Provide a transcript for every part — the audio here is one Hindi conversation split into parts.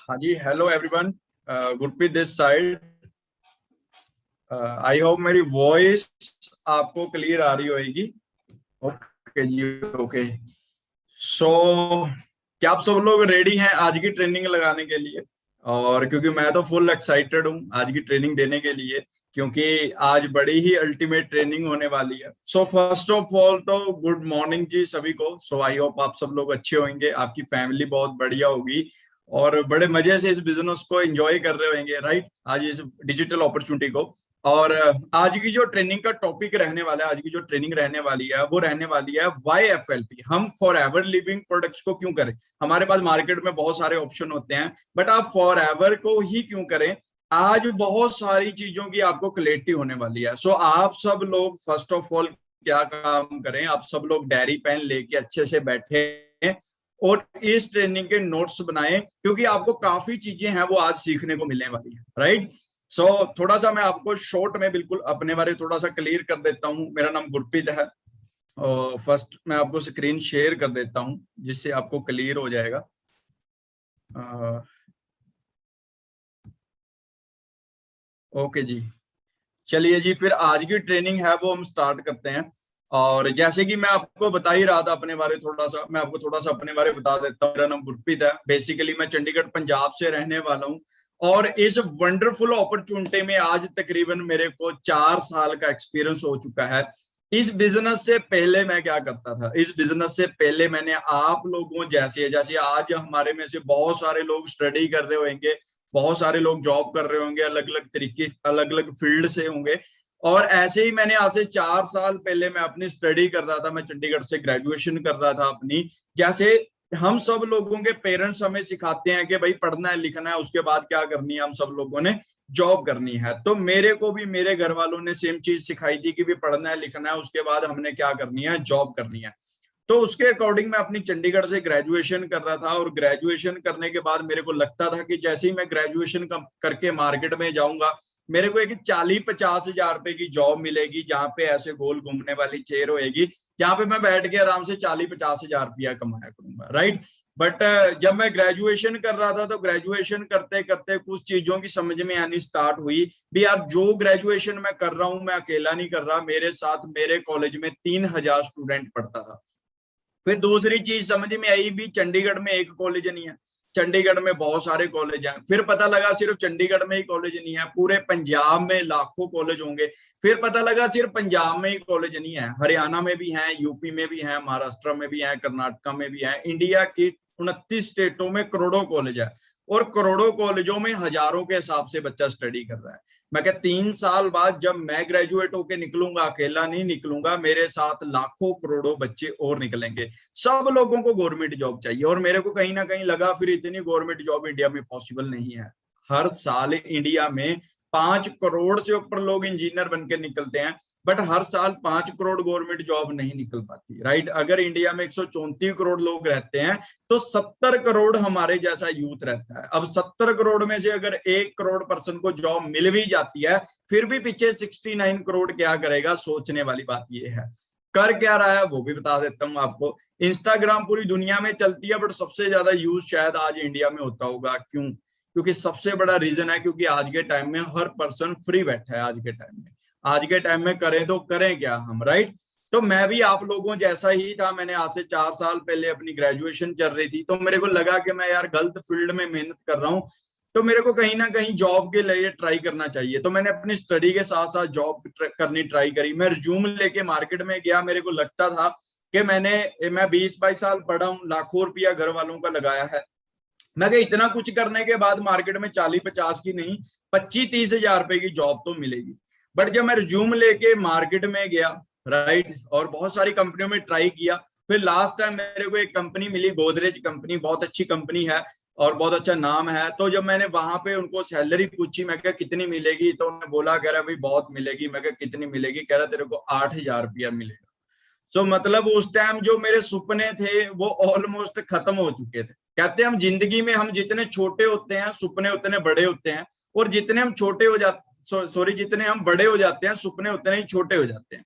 हाँ जी, hello everyone. Gurpreet this side. I hope मेरी वॉइस आपको क्लियर आ रही होगी। ओके जी, ओके। सो क्या आप सब लोग रेडी हैं आज की ट्रेनिंग लगाने के लिए? और क्योंकि मैं तो फुल एक्साइटेड हूँ आज की ट्रेनिंग देने के लिए, क्योंकि आज बड़ी ही अल्टीमेट ट्रेनिंग होने वाली है। सो फर्स्ट ऑफ ऑल तो गुड मॉर्निंग जी सभी को। सो आई होप आप सब लोग अच्छे होंगे, आपकी फैमिली बहुत बढ़िया होगी और बड़े मजे से इस बिजनेस को एंजॉय कर रहे होंगे, राइट, आज इस डिजिटल अपॉर्चुनिटी को। और आज की जो ट्रेनिंग का टॉपिक रहने वाला है, आज की जो ट्रेनिंग रहने वाली है वो रहने वाली है YFLP। हम फॉर एवर लिविंग प्रोडक्ट्स को क्यों करें? हमारे पास मार्केट में बहुत सारे ऑप्शन होते हैं, बट आप फॉर एवर को ही क्यों करें? आज बहुत सारी चीजों की आपको क्लैरिटी होने वाली है। सो आप सब लोग फर्स्ट ऑफ ऑल क्या काम करें, आप सब लोग डायरी पेन लेके अच्छे से बैठे और इस ट्रेनिंग के नोट्स बनाएं, क्योंकि आपको काफी चीजें हैं वो आज सीखने को मिलने वाली है, राइट। सो थोड़ा सा मैं आपको शॉर्ट में बिल्कुल अपने बारे में थोड़ा सा क्लियर कर देता हूँ। मेरा नाम गुरप्रीत है और फर्स्ट मैं आपको स्क्रीन शेयर कर देता हूँ जिससे आपको क्लियर हो जाएगा। ओके जी, चलिए जी, फिर आज की ट्रेनिंग है वो हम स्टार्ट करते हैं। और जैसे कि मैं आपको बता ही रहा था अपने बारे, थोड़ा सा मैं आपको थोड़ा सा अपने बारे में बता देता हूँ। मेरा नाम गुरप्रीत है, बेसिकली मैं चंडीगढ़ पंजाब से रहने वाला हूँ। और इस वंडरफुल अपॉर्चुनिटी में आज तकरीबन मेरे को 4 साल का एक्सपीरियंस हो चुका है। इस बिजनेस से पहले मैं क्या करता था, इस बिजनेस से पहले मैंने आप लोगों जैसे जैसे आज हमारे में से बहुत सारे लोग स्टडी कर रहे होंगे, बहुत सारे लोग जॉब कर रहे होंगे, अलग अलग तरीके अलग अलग फील्ड से होंगे। और ऐसे ही मैंने आज से 4 साल पहले मैं अपनी स्टडी कर रहा था, मैं चंडीगढ़ से ग्रेजुएशन कर रहा था अपनी। जैसे हम सब लोगों के पेरेंट्स हमें सिखाते हैं कि भाई पढ़ना है लिखना है, उसके बाद क्या करनी है, हम सब लोगों ने जॉब करनी है। तो मेरे को भी मेरे घर वालों ने सेम चीज सिखाई थी कि भी पढ़ना है लिखना है, उसके बाद हमने क्या करनी है, जॉब करनी है। तो उसके अकॉर्डिंग मैं अपनी चंडीगढ़ से ग्रेजुएशन कर रहा था। और ग्रेजुएशन करने के बाद मेरे को लगता था कि जैसे ही मैं ग्रेजुएशन करके मार्केट में जाऊंगा, मेरे को एक 40-50 हजार रुपए की जॉब मिलेगी, जहां पे ऐसे गोल घूमने वाली चेयर होएगी, जहां पे मैं बैठ के आराम से 40-50 हजार रुपया कमाया करूंगा, राइट। बट जब मैं ग्रेजुएशन कर रहा था तो ग्रेजुएशन करते करते कुछ चीजों की समझ में आनी स्टार्ट हुई भी यार, जो ग्रेजुएशन मैं कर रहा हूँ मैं अकेला नहीं कर रहा, मेरे साथ मेरे कॉलेज में 3,000 स्टूडेंट पढ़ता था। फिर दूसरी चीज समझ में आई भी, चंडीगढ़ में एक कॉलेज नहीं है, चंडीगढ़ में बहुत सारे कॉलेज हैं। फिर पता लगा सिर्फ चंडीगढ़ में ही कॉलेज नहीं है, पूरे पंजाब में लाखों कॉलेज होंगे। फिर पता लगा सिर्फ पंजाब में ही कॉलेज नहीं है, हरियाणा में भी हैं, यूपी में भी हैं, महाराष्ट्र में भी हैं, कर्नाटका में भी हैं। इंडिया की 29 स्टेटों में करोड़ों कॉलेज है और करोड़ों कॉलेजों में हजारों के हिसाब से बच्चा स्टडी कर रहा है। मैं क्या 3 साल बाद जब मैं ग्रेजुएट होके निकलूंगा, अकेला नहीं निकलूंगा, मेरे साथ लाखों करोड़ों बच्चे और निकलेंगे। सब लोगों को गवर्नमेंट जॉब चाहिए और मेरे को कहीं ना कहीं लगा फिर इतनी गवर्नमेंट जॉब इंडिया में पॉसिबल नहीं है। हर साल इंडिया में 5 करोड़ से ऊपर लोग इंजीनियर बनकर निकलते हैं, बट हर साल 5 करोड़ गवर्नमेंट जॉब नहीं निकल पाती, राइट। अगर इंडिया में 134 करोड़ लोग रहते हैं तो 70 करोड़ हमारे जैसा यूथ रहता है। अब 70 करोड़ में से अगर 1 करोड़ पर्सन को जॉब मिल भी जाती है, फिर भी पीछे 69 करोड़ क्या करेगा, सोचने वाली बात ये है। कर क्या रहा है वो भी बता देता हूँ आपको। इंस्टाग्राम पूरी दुनिया में चलती है, बट सबसे ज्यादा यूज शायद आज इंडिया में होता होगा। क्यों? क्योंकि सबसे बड़ा रीजन है क्योंकि आज के टाइम में हर पर्सन फ्री बैठा है। आज के टाइम में, आज के टाइम में करें तो करें क्या हम, राइट। तो मैं भी आप लोगों जैसा ही था। मैंने आज से 4 साल पहले अपनी ग्रेजुएशन चल रही थी, तो मेरे को लगा कि मैं यार गलत फील्ड में मेहनत कर रहा हूँ, तो मेरे को कहीं ना कहीं जॉब के लिए ट्राई करना चाहिए। तो मैंने अपनी स्टडी के साथ साथ जॉब करनी ट्राई करी। मैं रिज्यूम लेके मार्केट में गया, मेरे को लगता था कि मैं 20-22 साल पढ़ा हूँ, लाखों रुपया घर वालों का लगाया है। मैं कहा इतना कुछ करने के बाद मार्केट में 40-50 की नहीं, 25-30 हजार रुपए की जॉब तो मिलेगी। बट जब मैं रिज्यूम लेके मार्केट में गया, राइट, और बहुत सारी कंपनियों में ट्राई किया, फिर लास्ट टाइम मेरे को एक कंपनी मिली, गोदरेज कंपनी, बहुत अच्छी कंपनी है और बहुत अच्छा नाम है। तो जब मैंने वहां पे उनको सैलरी पूछी, मैं क्या कितनी मिलेगी, तो उन्होंने बोला, कह रहा भाई बहुत मिलेगी। मैं क्या कितनी मिलेगी? कह रहा तेरे को 8,000 रुपया मिलेगा। सो मतलब उस टाइम जो मेरे सपने थे वो ऑलमोस्ट खत्म हो चुके थे। कहते हैं हम जिंदगी में हम जितने छोटे होते हैं सपने उतने बड़े होते हैं, और जितने हम छोटे हो जाते, सॉरी, जितने हम बड़े हो जाते हैं सपने उतने ही छोटे हो जाते हैं।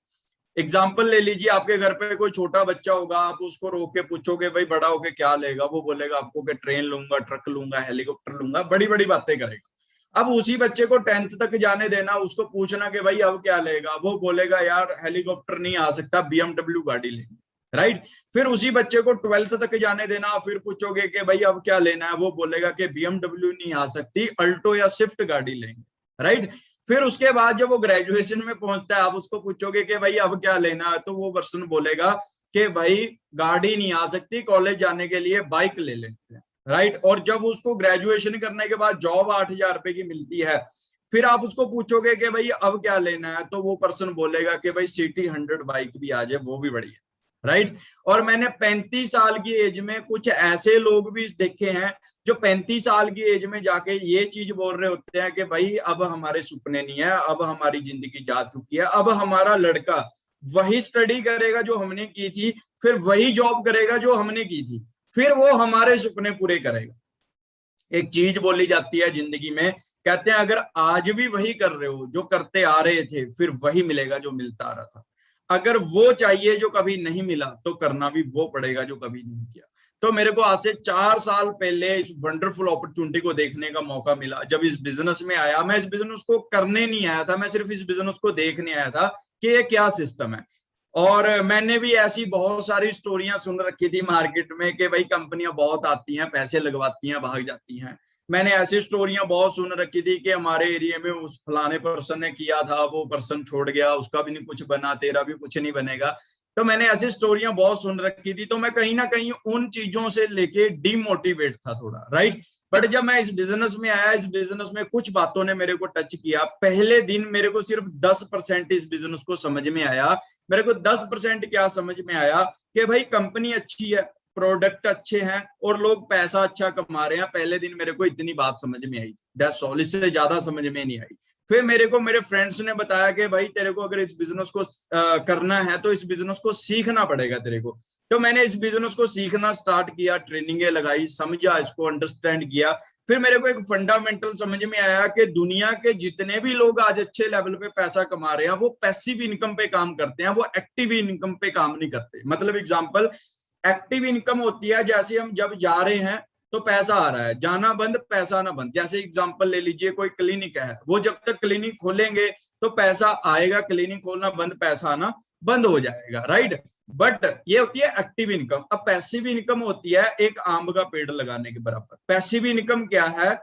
एग्जाम्पल ले लीजिए, आपके घर पे कोई छोटा बच्चा होगा, आप उसको रोक के पूछोगे भाई बड़ा होके क्या लेगा, वो बोलेगा आपको कि ट्रेन लूंगा, ट्रक लूंगा, हेलीकॉप्टर लूंगा, बड़ी बड़ी बातें करेगा। अब उसी बच्चे को 10th तक जाने देना, उसको पूछना कि भाई अब क्या लेगा, वो बोलेगा यार हेलीकॉप्टर नहीं आ सकता, BMW गाड़ी लेंगे, राइट। फिर उसी बच्चे को 12th तक जाने देना, फिर पूछोगे कि भाई अब क्या लेना है, वो बोलेगा कि BMW नहीं आ सकती, अल्टो या स्विफ्ट गाड़ी लेंगे, राइट। फिर उसके बाद जब वो ग्रेजुएशन में पहुंचता है, आप उसको पूछोगे कि भाई अब क्या लेना है, तो वो पर्सन बोलेगा कि भाई गाड़ी नहीं आ सकती, कॉलेज जाने के लिए बाइक ले लेते हैं, राइट। और जब उसको ग्रेजुएशन करने के बाद जॉब 8,000 रुपए की मिलती है, फिर आप उसको पूछोगे कि भाई अब क्या लेना है, तो वो पर्सन बोलेगा कि भाई CT 100 बाइक भी आ जाए वो भी बढ़िया, राइट। और मैंने 35 साल की एज में कुछ ऐसे लोग भी देखे हैं जो 35 साल की एज में जाके ये चीज बोल रहे होते हैं कि भाई अब हमारे सपने नहीं है, अब हमारी जिंदगी जा चुकी है, अब हमारा लड़का वही स्टडी करेगा जो हमने की थी, फिर वही जॉब करेगा जो हमने की थी, फिर वो हमारे सपने पूरे करेगा। एक चीज बोली जाती है जिंदगी में, कहते हैं अगर आज भी वही कर रहे हो जो करते आ रहे थे, फिर वही मिलेगा जो मिलता आ रहा था। अगर वो चाहिए जो कभी नहीं मिला, तो करना भी वो पड़ेगा जो कभी नहीं किया। तो मेरे को आज से 4 साल पहले इस वंडरफुल अपॉर्चुनिटी को देखने का मौका मिला। जब इस बिजनेस में आया, मैं इस बिजनेस को करने नहीं आया था, मैं सिर्फ इस बिजनेस को देखने आया था कि ये क्या सिस्टम है। और मैंने भी ऐसी बहुत सारी स्टोरियां सुन रखी थी मार्केट में कि भाई कंपनियां बहुत आती हैं, पैसे लगवाती हैं, भाग जाती हैं। मैंने ऐसी स्टोरियां बहुत सुन रखी थी कि हमारे एरिया में उस फलाने पर्सन ने किया था, वो पर्सन छोड़ गया, उसका भी नहीं कुछ बना, तेरा भी कुछ नहीं बनेगा। तो मैंने ऐसी स्टोरियां बहुत सुन रखी थी, तो मैं कहीं ना कहीं उन चीजों से लेके डिमोटिवेट था थोड़ा, राइट। बट जब मैं इस बिजनेस में आया, इस बिजनेस में कुछ बातों ने मेरे को टच किया। पहले दिन मेरे को सिर्फ 10% इस बिजनेस को समझ में आया। मेरे को 10% क्या समझ में आया कि भाई कंपनी अच्छी है, प्रोडक्ट अच्छे हैं और लोग पैसा अच्छा कमा रहे हैं। पहले दिन मेरे को इतनी बात समझ में आई, दैट्स ऑल, इससे ज्यादा समझ में नहीं आई। फिर मेरे को मेरे फ्रेंड्स ने बताया कि भाई तेरे को अगर इस बिजनेस को करना है तो इस बिजनेस को सीखना पड़ेगा तेरे को। तो मैंने इस बिजनेस को सीखना स्टार्ट किया, ट्रेनिंगें लगाई, समझा, इसको अंडरस्टैंड किया। फिर मेरे को एक फंडामेंटल समझ में आया कि दुनिया के जितने भी लोग आज अच्छे लेवल पे पैसा कमा रहे हैं, वो पैसिव इनकम पे काम करते हैं, वो एक्टिव इनकम पे काम नहीं करते। मतलब एग्जांपल, एक्टिव इनकम होती है जैसे हम जब जा रहे हैं तो पैसा आ रहा है, जाना बंद पैसा ना बंद। जैसे एग्जांपल ले लीजिए, कोई क्लिनिक है, वो जब तक क्लिनिक खोलेंगे तो पैसा आएगा, क्लिनिक खोलना बंद पैसा आना बंद हो जाएगा, राइट। बट ये होती है एक्टिव इनकम। अब पैसिव इनकम होती है एक आम का पेड़ लगाने के बराबर। पैसिव इनकम क्या है?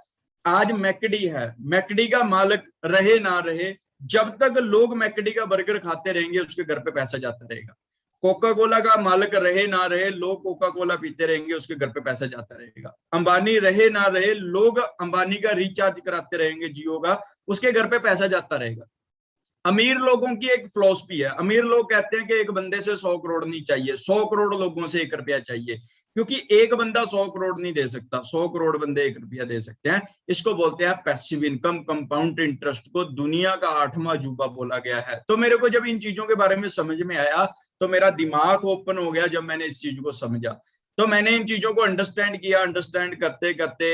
आज मैकडी है, मैकडी का मालिक रहे ना रहे, जब तक लोग मैकडी का बर्गर खाते रहेंगे उसके घर पे पैसा जाता रहेगा। कोका कोला का मालिक रहे ना रहे, लोग कोका कोला पीते रहेंगे, उसके घर पे पैसा जाता रहेगा। अंबानी रहे ना रहे, लोग अंबानी का रिचार्ज कराते रहेंगे जियो का, उसके घर पे पैसा जाता रहेगा। अमीर लोगों की एक फिलॉसफी है, अमीर लोग कहते हैं कि एक बंदे से 100 करोड़ नहीं चाहिए, 100 करोड़ लोगों से 1 रुपया चाहिए, क्योंकि एक बंदा 100 करोड़ नहीं दे सकता, 100 करोड़ बंदे 1 रुपया दे सकते हैं। इसको बोलते हैं पैसिव इनकम, कंपाउंड इंटरेस्ट को दुनिया का 8वां अजूबा बोला गया है। तो मेरे को जब इन चीजों के बारे में समझ में आया तो मेरा दिमाग ओपन हो गया। जब मैंने इस चीज को समझा तो मैंने इन चीजों को अंडरस्टैंड किया। अंडरस्टैंड करते करते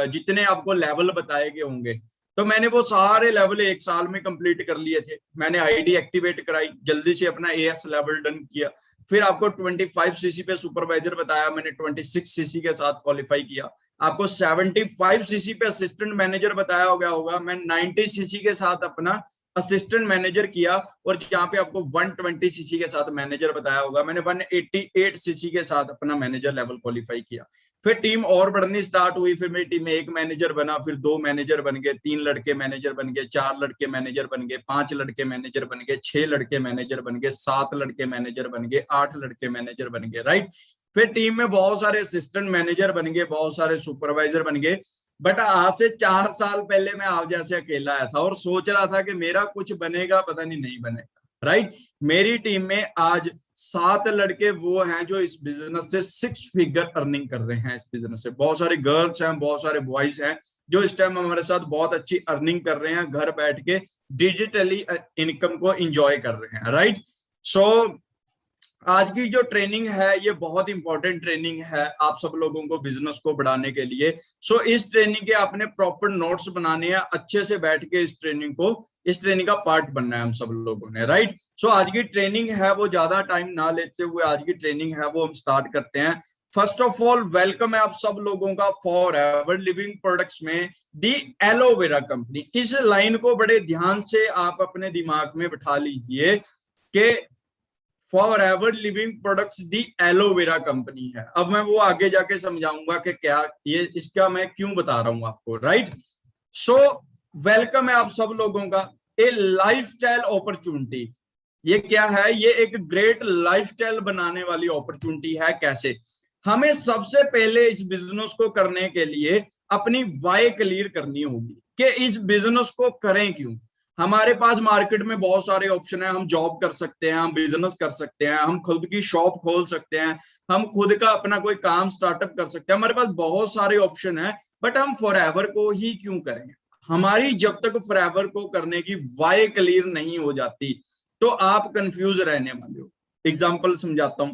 जितने आपको लेवल बताए गए होंगे, तो मैंने वो सारे लेवल 1 साल में कंप्लीट कर लिए थे। मैंने आईडी एक्टिवेट कराई, जल्दी से अपना AS लेवल डन किया। फिर आपको 25cc पे सुपरवाइजर बताया, मैंने 26cc के साथ क्वालिफाई किया। आपको 75cc पे असिस्टेंट मैनेजर बताया हो गया होगा, मैं 90cc के साथ अपना असिस्टेंट मैनेजर किया। और जहाँ पे आपको 120cc के साथ मैनेजर बताया होगा, मैंने 188cc के साथ अपना मैनेजर लेवल क्वालिफाई किया। फिर टीम और बढ़नी स्टार्ट हुई, फिर मेरी टीम में 1 मैनेजर बना, फिर 2 मैनेजर बन गए, 3 लड़के मैनेजर बन गए, 4 लड़के मैनेजर बन गए, 5 लड़के मैनेजर बन गए, 6 लड़के मैनेजर बन गए, 7 लड़के मैनेजर बन गए, 8 लड़के मैनेजर बन गए, राइट। फिर टीम में बहुत सारे असिस्टेंट मैनेजर बन गए, बहुत सारे सुपरवाइजर बन गए। बट आज से 4 साल पहले मैं आप जैसे अकेला आया था और सोच रहा था कि मेरा कुछ बनेगा, पता नहीं बनेगा, राइट। मेरी टीम में आज 7 लड़के वो हैं जो इस बिजनेस से 6 फिगर अर्निंग कर रहे हैं। इस बिजनेस से बहुत सारे गर्ल्स हैं, बहुत सारे बॉयज हैं जो इस टाइम हमारे साथ बहुत अच्छी अर्निंग कर रहे हैं, घर बैठ के डिजिटली इनकम को एंजॉय कर रहे हैं, राइट। सो आज की जो ट्रेनिंग है ये बहुत इंपॉर्टेंट ट्रेनिंग है आप सब लोगों को बिजनेस को बढ़ाने के लिए। सो इस ट्रेनिंग के आपने प्रॉपर नोट्स बनाने हैं, अच्छे से बैठ के इस ट्रेनिंग का पार्ट बनना है हम सब लोगों ने, राइट। सो आज की ट्रेनिंग है वो ज्यादा टाइम ना लेते हुए आज की ट्रेनिंग है वो हम स्टार्ट करते हैं। फर्स्ट ऑफ ऑल वेलकम है आप सब लोगों का फॉरएवर लिविंग प्रोडक्ट्स में दी एलोवेरा कंपनी। इस लाइन को बड़े ध्यान से आप अपने दिमाग में बिठा लीजिए कि फॉरएवर लिविंग प्रोडक्ट्स दी एलोवेरा कंपनी है। अब मैं वो आगे जाके समझाऊंगा कि क्या ये इसका मैं क्यों बता रहा हूं आपको, राइट। सो वेलकम है आप सब लोगों का। ए लाइफस्टाइल अपॉर्चुनिटी, ये क्या है? ये एक ग्रेट लाइफस्टाइल बनाने वाली अपॉर्चुनिटी है। कैसे? हमें सबसे पहले इस बिजनेस को करने के लिए अपनी वाई क्लियर करनी होगी कि इस बिजनेस को करें क्यों। हमारे पास मार्केट में बहुत सारे ऑप्शन है, हम जॉब कर सकते हैं, हम बिजनेस कर सकते हैं, हम खुद की शॉप खोल सकते हैं, हम खुद का अपना कोई काम स्टार्टअप कर सकते हैं, हमारे पास बहुत सारे ऑप्शन है। बट हम फॉरएवर को ही क्यों करें? हमारी जब तक फॉरएवर को करने की वाई क्लियर नहीं हो जाती तो आप कंफ्यूज रहने वाले हो। एग्जाम्पल समझाता हूं।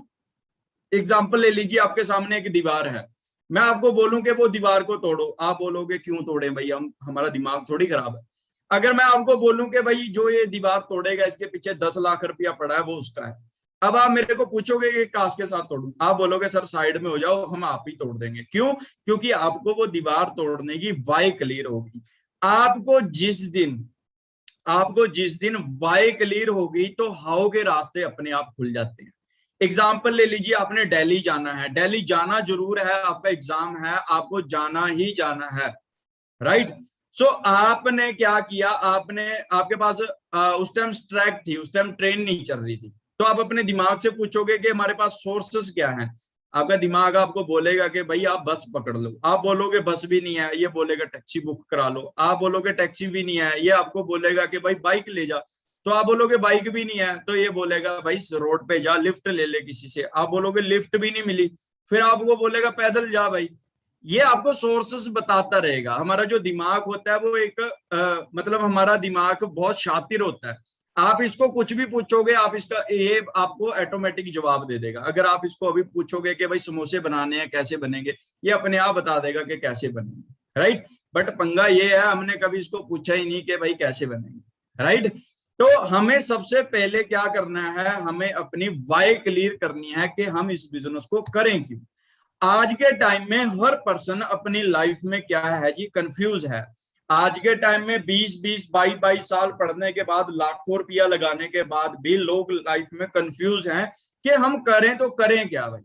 एग्जाम्पल ले लीजिए, आपके सामने एक दीवार है, मैं आपको बोलूं कि वो दीवार को तोड़ो, आप बोलोगे क्यों तोड़े भाई, हम हमारा दिमाग थोड़ी खराब है। अगर मैं आपको बोलूं कि भाई जो ये दीवार तोड़ेगा इसके पीछे 10 लाख रुपया पड़ा है वो उसका है, अब आप मेरे को पूछोगे कि काश के साथ तोड़ूं, आप बोलोगे सर साइड में हो जाओ हम आप ही तोड़ देंगे। क्यों? क्योंकि आपको वो दीवार तोड़ने की वाई क्लियर होगी। आपको जिस दिन आपको जिस दिन वाई क्लियर होगी तो हाउ के रास्ते अपने आप खुल जाते हैं। एग्जाम्पल ले लीजिए, आपने दिल्ली जाना है, दिल्ली जाना जरूर है, आपका एग्जाम है, आपको जाना ही जाना है, राइट। सो आपने क्या किया, आपने आपके पास उस टाइम स्ट्राइक थी, उस टाइम ट्रेन नहीं चल रही थी, तो आप अपने दिमाग से पूछोगे कि हमारे पास सोर्सेस क्या हैं। आपका दिमाग आपको बोलेगा कि भाई आप बस पकड़ लो, आप बोलोगे बस भी नहीं है, ये बोलेगा टैक्सी बुक करा लो, आप बोलोगे टैक्सी भी नहीं है, ये आपको बोलेगा कि भाई बाइक ले जा, तो आप बोलोगे बाइक भी नहीं है, तो ये बोलेगा भाई रोड पे जा लिफ्ट ले ले किसी से, आप बोलोगे लिफ्ट भी नहीं मिली, फिर आपको बोलेगा पैदल जा भाई। ये आपको सोर्सेस बताता रहेगा। हमारा जो दिमाग होता है वो एक मतलब हमारा दिमाग बहुत शातिर होता है। आप इसको कुछ भी पूछोगे, आप इसका ये आपको ऑटोमेटिक जवाब दे देगा। अगर आप इसको अभी पूछोगे कि भाई समोसे बनाने हैं कैसे बनेंगे, ये अपने आप बता देगा कि कैसे बनेंगे, राइट। बट पंगा ये है हमने कभी इसको पूछा ही नहीं कि भाई कैसे बनेंगे, राइट। तो हमें सबसे पहले क्या करना है, हमें अपनी वाई क्लियर करनी है कि हम इस बिजनेस को करें क्यों। आज के टाइम में हर पर्सन अपनी लाइफ में क्या है जी, कंफ्यूज है। आज के टाइम में 20-20 22-22 साल पढ़ने के बाद, लाखों रुपया लगाने के बाद भी लोग लाइफ में कंफ्यूज हैं कि हम करें तो करें क्या भाई,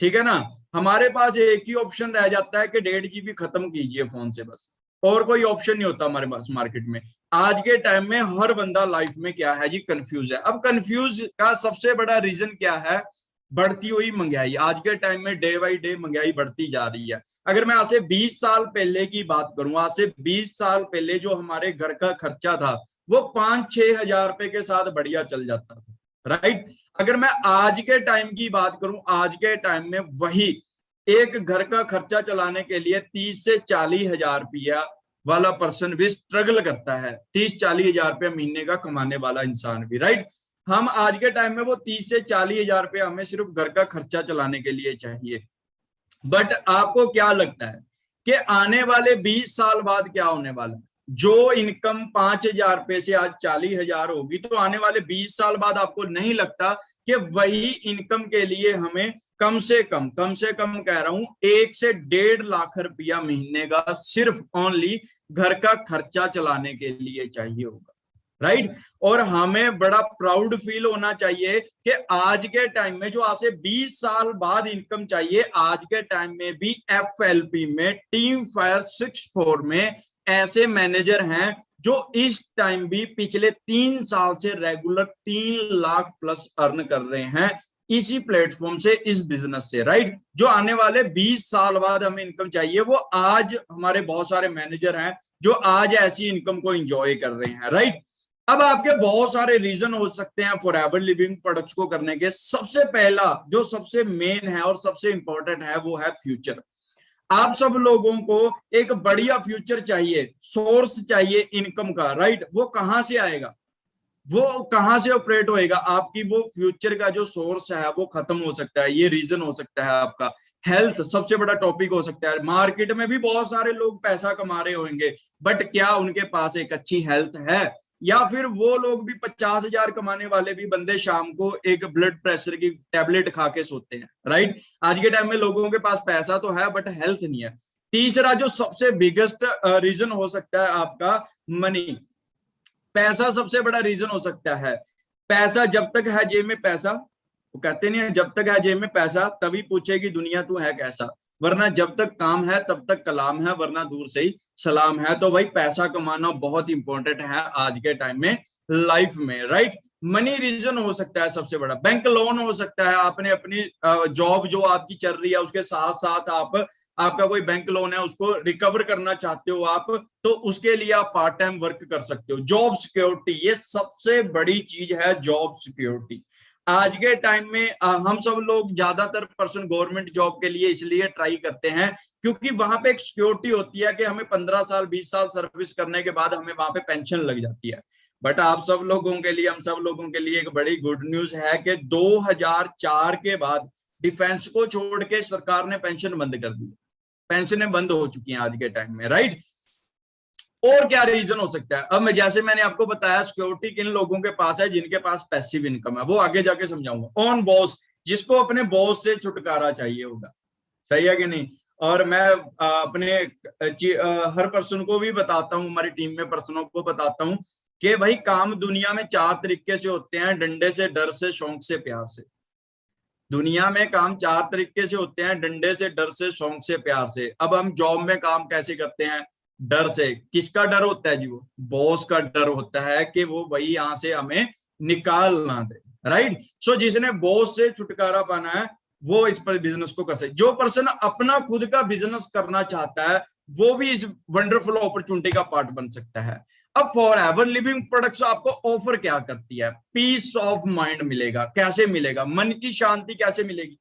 ठीक है ना। हमारे पास एक ही ऑप्शन रह जाता है कि 1.5 GB खत्म कीजिए फोन से, बस और कोई ऑप्शन नहीं होता हमारे पास मार्केट में। आज के टाइम में हर बंदा लाइफ में क्या है जी, कंफ्यूज है। अब कंफ्यूज का सबसे बड़ा रीजन क्या है? बढ़ती हुई महंगाई। आज के टाइम में डे बाई डे महंगाई बढ़ती जा रही है। अगर मैं आज से 20 साल पहले की बात करूं, आज से 20 साल पहले जो हमारे घर का खर्चा था वो 5-6 हजार रुपए के साथ बढ़िया चल जाता था, राइट। अगर मैं आज के टाइम की बात करूं, आज के टाइम में वही एक घर का खर्चा चलाने के लिए 30 से 40 हजार रुपया वाला पर्सन भी स्ट्रगल करता है, 30-40 हजार रुपया महीने का कमाने वाला इंसान भी, राइट। हम आज के टाइम में वो 30 से 40 हजार रुपया हमें सिर्फ घर का खर्चा चलाने के लिए चाहिए। बट आपको क्या लगता है कि आने वाले 20 साल बाद क्या होने वाला है? जो इनकम 5 हजार रुपए से आज 40 हजार होगी, तो आने वाले 20 साल बाद आपको नहीं लगता कि वही इनकम के लिए हमें कम से कम कह रहा हूं 1 से 1.5 लाख रुपया महीने का सिर्फ ओनली घर का खर्चा चलाने के लिए चाहिए होगा, राइट। और हमें बड़ा प्राउड फील होना चाहिए कि आज के टाइम में जो आज से 20 साल बाद इनकम चाहिए, आज के टाइम में भी FLP में, टीम फायर 64 में ऐसे मैनेजर हैं जो इस टाइम भी पिछले 3 साल से रेगुलर 3 लाख प्लस अर्न कर रहे हैं इसी प्लेटफॉर्म से, इस बिजनेस से, राइट। जो आने वाले 20 साल बाद हमें इनकम चाहिए, वो आज हमारे बहुत सारे मैनेजर हैं जो आज ऐसी इनकम को एंजॉय कर रहे हैं, राइट। अब आपके बहुत सारे रीजन हो सकते हैं फॉरएवर लिविंग प्रोडक्ट्स को करने के। सबसे पहला जो सबसे मेन है और सबसे इंपॉर्टेंट है वो है फ्यूचर। आप सब लोगों को एक बढ़िया फ्यूचर चाहिए, सोर्स चाहिए इनकम का, राइट। वो कहां से आएगा? वो कहां से ऑपरेट होएगा? आपकी वो फ्यूचर का जो सोर्स है वो खत्म हो सकता है, ये रीजन हो सकता है आपका। हेल्थ सबसे बड़ा टॉपिक हो सकता है। मार्केट में भी बहुत सारे लोग पैसा कमा रहे होंगे, बट क्या उनके पास एक अच्छी हेल्थ है? या फिर वो लोग भी 50,000 कमाने वाले भी बंदे शाम को एक ब्लड प्रेशर की टेबलेट खा के सोते हैं, राइट? आज के टाइम में लोगों के पास पैसा तो है बट हेल्थ नहीं है। तीसरा जो सबसे बिगेस्ट रीजन हो सकता है आपका, मनी। पैसा सबसे बड़ा रीजन हो सकता है। पैसा जब तक है जेब में, पैसा, वो कहते नहीं है जब तक है जेब में पैसा तभी पूछेगी दुनिया तू है कैसा, वरना जब तक काम है तब तक कलाम है, वरना दूर से ही सलाम है। तो भाई पैसा कमाना बहुत इंपॉर्टेंट है आज के टाइम में लाइफ में, राइट? मनी रीजन हो सकता है सबसे बड़ा। बैंक लोन हो सकता है, आपने अपनी जॉब जो आपकी चल रही है उसके साथ साथ आपका कोई बैंक लोन है उसको रिकवर करना चाहते हो आप, तो उसके लिए आप पार्ट टाइम वर्क कर सकते हो। जॉब सिक्योरिटी, ये सबसे बड़ी चीज है, जॉब सिक्योरिटी। आज के टाइम में हम सब लोग ज्यादातर पर्सन गवर्नमेंट जॉब के लिए इसलिए ट्राई करते हैं क्योंकि वहां पे एक सिक्योरिटी होती है कि हमें 15 साल 20 साल सर्विस करने के बाद हमें वहां पे पेंशन लग जाती है। बट आप सब लोगों के लिए, हम सब लोगों के लिए एक बड़ी गुड न्यूज है कि 2004 के बाद डिफेंस को छोड़ के सरकार ने पेंशन बंद कर दी। पेंशनें बंद हो चुकी हैं आज के टाइम में, राइट? और क्या रीजन हो सकता है? अब मैं, जैसे मैंने आपको बताया, सिक्योरिटी किन लोगों के पास है? जिनके पास पैसिव इनकम है, वो आगे जाके समझाऊंगा। ऑन बॉस, जिसको अपने बॉस से छुटकारा चाहिए होगा, सही है कि नहीं? और मैं अपने हर पर्सन को भी बताता हूँ, हमारी टीम में पर्सनों को बताता हूँ कि भाई काम दुनिया में 4 तरीके से होते हैं, डंडे से, डर से, शौक से, प्यार से। दुनिया में काम 4 तरीके से होते हैं, डंडे से, डर से, शौक से, प्यार से। अब हम जॉब में काम कैसे करते हैं? डर से। किसका डर होता है जी? वो बॉस का डर होता है कि वो भाई यहां से हमें निकाल ना दे, राइट? सो जिसने बॉस से छुटकारा पाना है वो इस पर बिजनेस को कर सकते। जो पर्सन अपना खुद का बिजनेस करना चाहता है वो भी इस वंडरफुल अपॉर्चुनिटी का पार्ट बन सकता है। अब फॉर एवर लिविंग प्रोडक्ट्स आपको ऑफर क्या करती है? पीस ऑफ माइंड मिलेगा। कैसे मिलेगा? मन की शांति कैसे मिलेगी?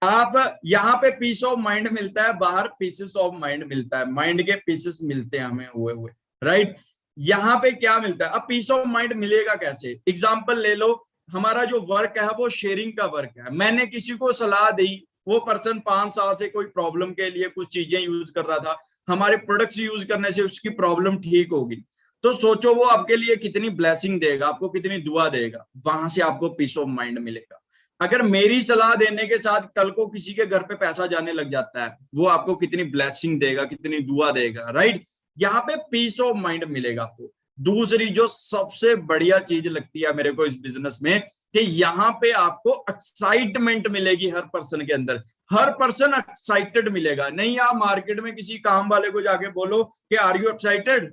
आप यहाँ पे पीस ऑफ माइंड मिलता है, बाहर पीसेस ऑफ माइंड मिलता है, माइंड के पीसेस मिलते हैं हमें हुए हुए, राइट? यहाँ पे क्या मिलता है? अब पीस ऑफ माइंड मिलेगा कैसे? एग्जाम्पल ले लो, हमारा जो वर्क है वो शेयरिंग का वर्क है। मैंने किसी को सलाह दी, वो पर्सन 5 साल से कोई प्रॉब्लम के लिए कुछ चीजें यूज कर रहा था, हमारे प्रोडक्ट्स यूज करने से उसकी प्रॉब्लम ठीक होगी, तो सोचो वो आपके लिए कितनी ब्लेसिंग देगा, आपको कितनी दुआ देगा। वहां से आपको पीस ऑफ माइंड मिलेगा। अगर मेरी सलाह देने के साथ कल को किसी के घर पे पैसा जाने लग जाता है, वो आपको कितनी ब्लेसिंग देगा, कितनी दुआ देगा, राइट? यहाँ पे पीस ऑफ माइंड मिलेगा आपको। दूसरी जो सबसे बढ़िया चीज लगती है मेरे को इस बिजनेस में, कि यहाँ पे आपको एक्साइटमेंट मिलेगी हर पर्सन के अंदर। हर पर्सन एक्साइटेड मिलेगा। नहीं आप मार्केट में किसी काम वाले को जाके बोलो कि आर यू एक्साइटेड,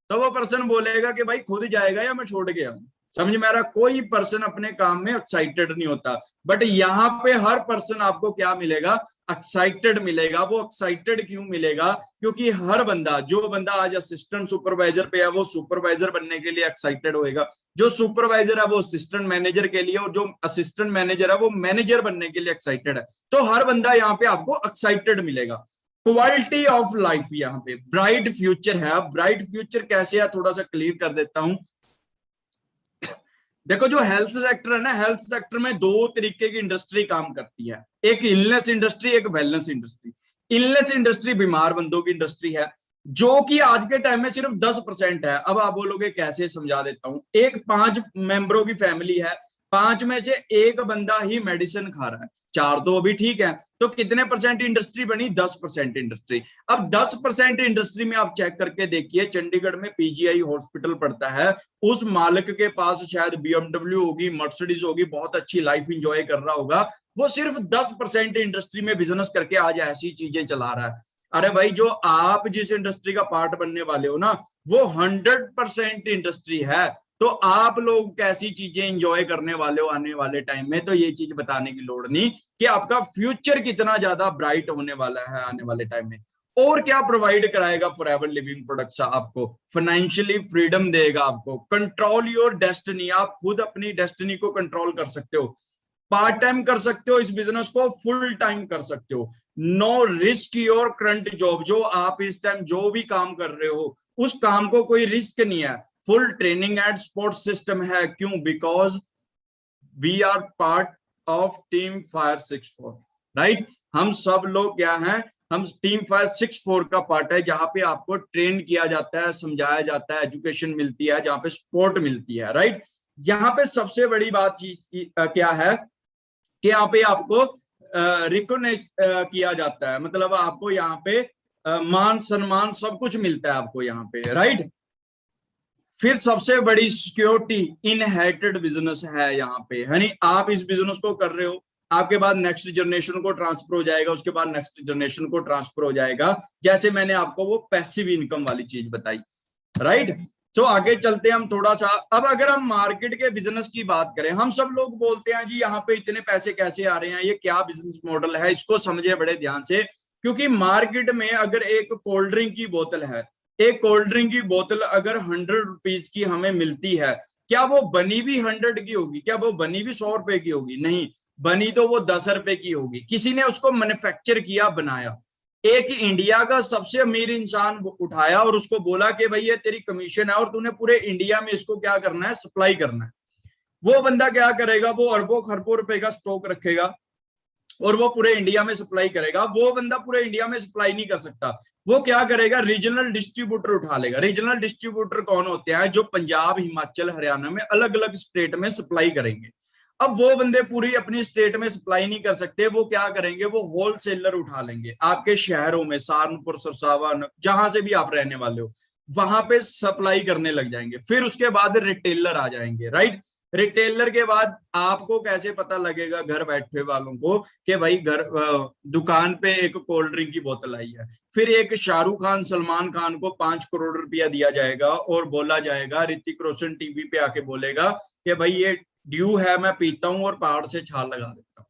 तो वो पर्सन बोलेगा कि भाई खुद जाएगा या मैं छोड़ के आऊं। समझ में आ रहा? कोई पर्सन अपने काम में एक्साइटेड नहीं होता। बट यहाँ पे हर पर्सन आपको क्या मिलेगा? एक्साइटेड मिलेगा। वो एक्साइटेड क्यों मिलेगा? क्योंकि हर बंदा, जो बंदा आज असिस्टेंट सुपरवाइजर पे है वो सुपरवाइजर बनने के लिए एक्साइटेड होएगा, जो सुपरवाइजर है वो असिस्टेंट मैनेजर के लिए, और जो असिस्टेंट मैनेजर है वो मैनेजर बनने के लिए एक्साइटेड है। तो हर बंदा यहाँ पे आपको एक्साइटेड मिलेगा। क्वालिटी ऑफ लाइफ, यहाँ पे ब्राइट फ्यूचर है। ब्राइट फ्यूचर कैसे है थोड़ा सा क्लियर कर देता हूं। देखो जो हेल्थ सेक्टर है ना, हेल्थ सेक्टर में 2 तरीके की इंडस्ट्री काम करती है, एक इलनेस इंडस्ट्री, एक वेलनेस इंडस्ट्री। इलनेस इंडस्ट्री बीमार बंदों की इंडस्ट्री है, जो कि आज के टाइम में सिर्फ 10% है। अब आप बोलोगे कैसे? समझा देता हूं। एक 5 मेंबरों की फैमिली है, 5 में से एक बंदा ही मेडिसिन खा रहा है, 4 तो अभी ठीक है, तो कितने परसेंट इंडस्ट्री बनी? 10% इंडस्ट्री। अब 10% इंडस्ट्री में आप चेक करके देखिए, चंडीगढ़ में पीजीआई हॉस्पिटल पड़ता है, उस मालिक के पास शायद बीएमडब्ल्यू होगी, मर्सिडीज होगी, बहुत अच्छी लाइफ इंजॉय कर रहा होगा। वो सिर्फ 10% इंडस्ट्री में बिजनेस करके आज ऐसी चीजें चला रहा है। अरे भाई, जो आप जिस इंडस्ट्री का पार्ट बनने वाले हो ना, वो 100% इंडस्ट्री है। तो आप लोग कैसी चीजें एंजॉय करने वाले हो आने वाले टाइम में, तो ये चीज बताने की लोड़ नहीं कि आपका फ्यूचर कितना ज्यादा ब्राइट होने वाला है आने वाले टाइम में। और क्या प्रोवाइड कराएगा फॉरएवर लिविंग प्रोडक्ट्स? आपको फाइनेंशियली फ्रीडम देगा, आपको कंट्रोल योर डेस्टिनी। आप खुद अपनी डेस्टिनी को कंट्रोल कर सकते हो। पार्ट टाइम कर सकते हो इस बिजनेस को, फुल टाइम कर सकते हो। No risk your current job. जो आप इस टाइम जो भी काम कर रहे हो उस काम को कोई रिस्क नहीं है। Full training and support system है। क्यों? Because we are part of team fire 64, right. हम सब लोग क्या हैं, हम टीम फायर 64 का पार्ट है, जहां पे आपको ट्रेन किया जाता है, समझाया जाता है, एजुकेशन मिलती है, जहां पे सपोर्ट मिलती है, राइट। यहाँ पे सबसे बड़ी बात क्या है कि यहाँ पे आपको रिकॉग्नाइज किया जाता है, मतलब आपको यहाँ पे मान सम्मान सब कुछ मिलता है आपको यहाँ पे, राइट। फिर सबसे बड़ी सिक्योरिटी इनहेरिटेड बिजनेस है यहाँ पे, यानी आप इस बिजनेस को कर रहे हो, आपके बाद नेक्स्ट जनरेशन को ट्रांसफर हो जाएगा, उसके बाद नेक्स्ट जनरेशन को ट्रांसफर हो जाएगा, जैसे मैंने आपको वो पैसिव इनकम वाली चीज बताई, राइट। तो आगे चलते हैं हम थोड़ा सा। अब अगर हम मार्केट के बिजनेस की बात करें, हम सब लोग बोलते हैं जी यहाँ पे इतने पैसे कैसे आ रहे हैं, ये क्या बिजनेस मॉडल है, इसको समझे बड़े ध्यान से। क्योंकि मार्केट में अगर एक कोल्ड ड्रिंक की बोतल है, एक कोल्ड ड्रिंक की बोतल अगर 100 रुपीज की हमें मिलती है, क्या वो बनी भी 100 की होगी? क्या वो बनी भी 100 रुपए की होगी? नहीं, बनी तो वो 10 रुपए की होगी। किसी ने उसको मैन्युफैक्चर किया, बनाया, एक इंडिया का सबसे अमीर इंसान उठाया और उसको बोला कि भाई ये तेरी कमीशन है और तूने पूरे इंडिया में इसको क्या करना है, सप्लाई करना है। वो बंदा क्या करेगा, वो अरबों खरबों रुपए का स्टॉक रखेगा और वो पूरे इंडिया में सप्लाई करेगा। वो बंदा पूरे इंडिया में सप्लाई नहीं कर सकता, वो क्या करेगा, रीजनल डिस्ट्रीब्यूटर उठा लेगा। रीजनल डिस्ट्रीब्यूटर कौन होते हैं? जो पंजाब, हिमाचल, हरियाणा में अलग अलग स्टेट में सप्लाई करेंगे। अब वो बंदे पूरी अपनी स्टेट में सप्लाई नहीं कर सकते, वो क्या करेंगे, वो होलसेलर उठा लेंगे आपके शहरों में, सहारनपुर, सरसावा, जहां से भी आप रहने वाले हो, वहां पे सप्लाई करने लग जाएंगे। फिर उसके बाद रिटेलर आ जाएंगे, राइट। रिटेलर के बाद आपको कैसे पता लगेगा घर बैठे वालों को कि भाई घर दुकान पे एक कोल्ड ड्रिंक की बोतल आई है। फिर एक शाहरुख खान, सलमान खान को 5 करोड़ रुपया दिया जाएगा और बोला जाएगा, ऋतिक रोशन टीवी पे आके बोलेगा कि भाई ये ड्यू है, मैं पीता हूं और पहाड़ से छाल लगा देता हूँ,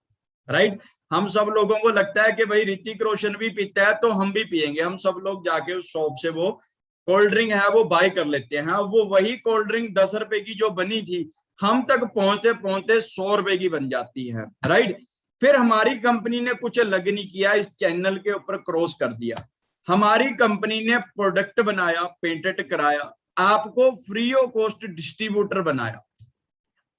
राइट। हम सब लोगों को लगता है कि भाई ऋतिक रोशन भी पीता है तो हम भी पियेंगे। हम सब लोग जाके उस शॉप से वो कोल्ड ड्रिंक है वो बाय कर लेते हैं। वो वही कोल्ड ड्रिंक 10 रुपए की जो बनी थी, हम तक पहुंचते पहुंचते 100 रुपए की बन जाती है, राइट। फिर हमारी कंपनी ने कुछ अलग नहीं किया, इस चैनल के ऊपर क्रॉस कर दिया। हमारी कंपनी ने प्रोडक्ट बनाया, पेटेंट कराया, आपको फ्री ऑफ कॉस्ट डिस्ट्रीब्यूटर बनाया,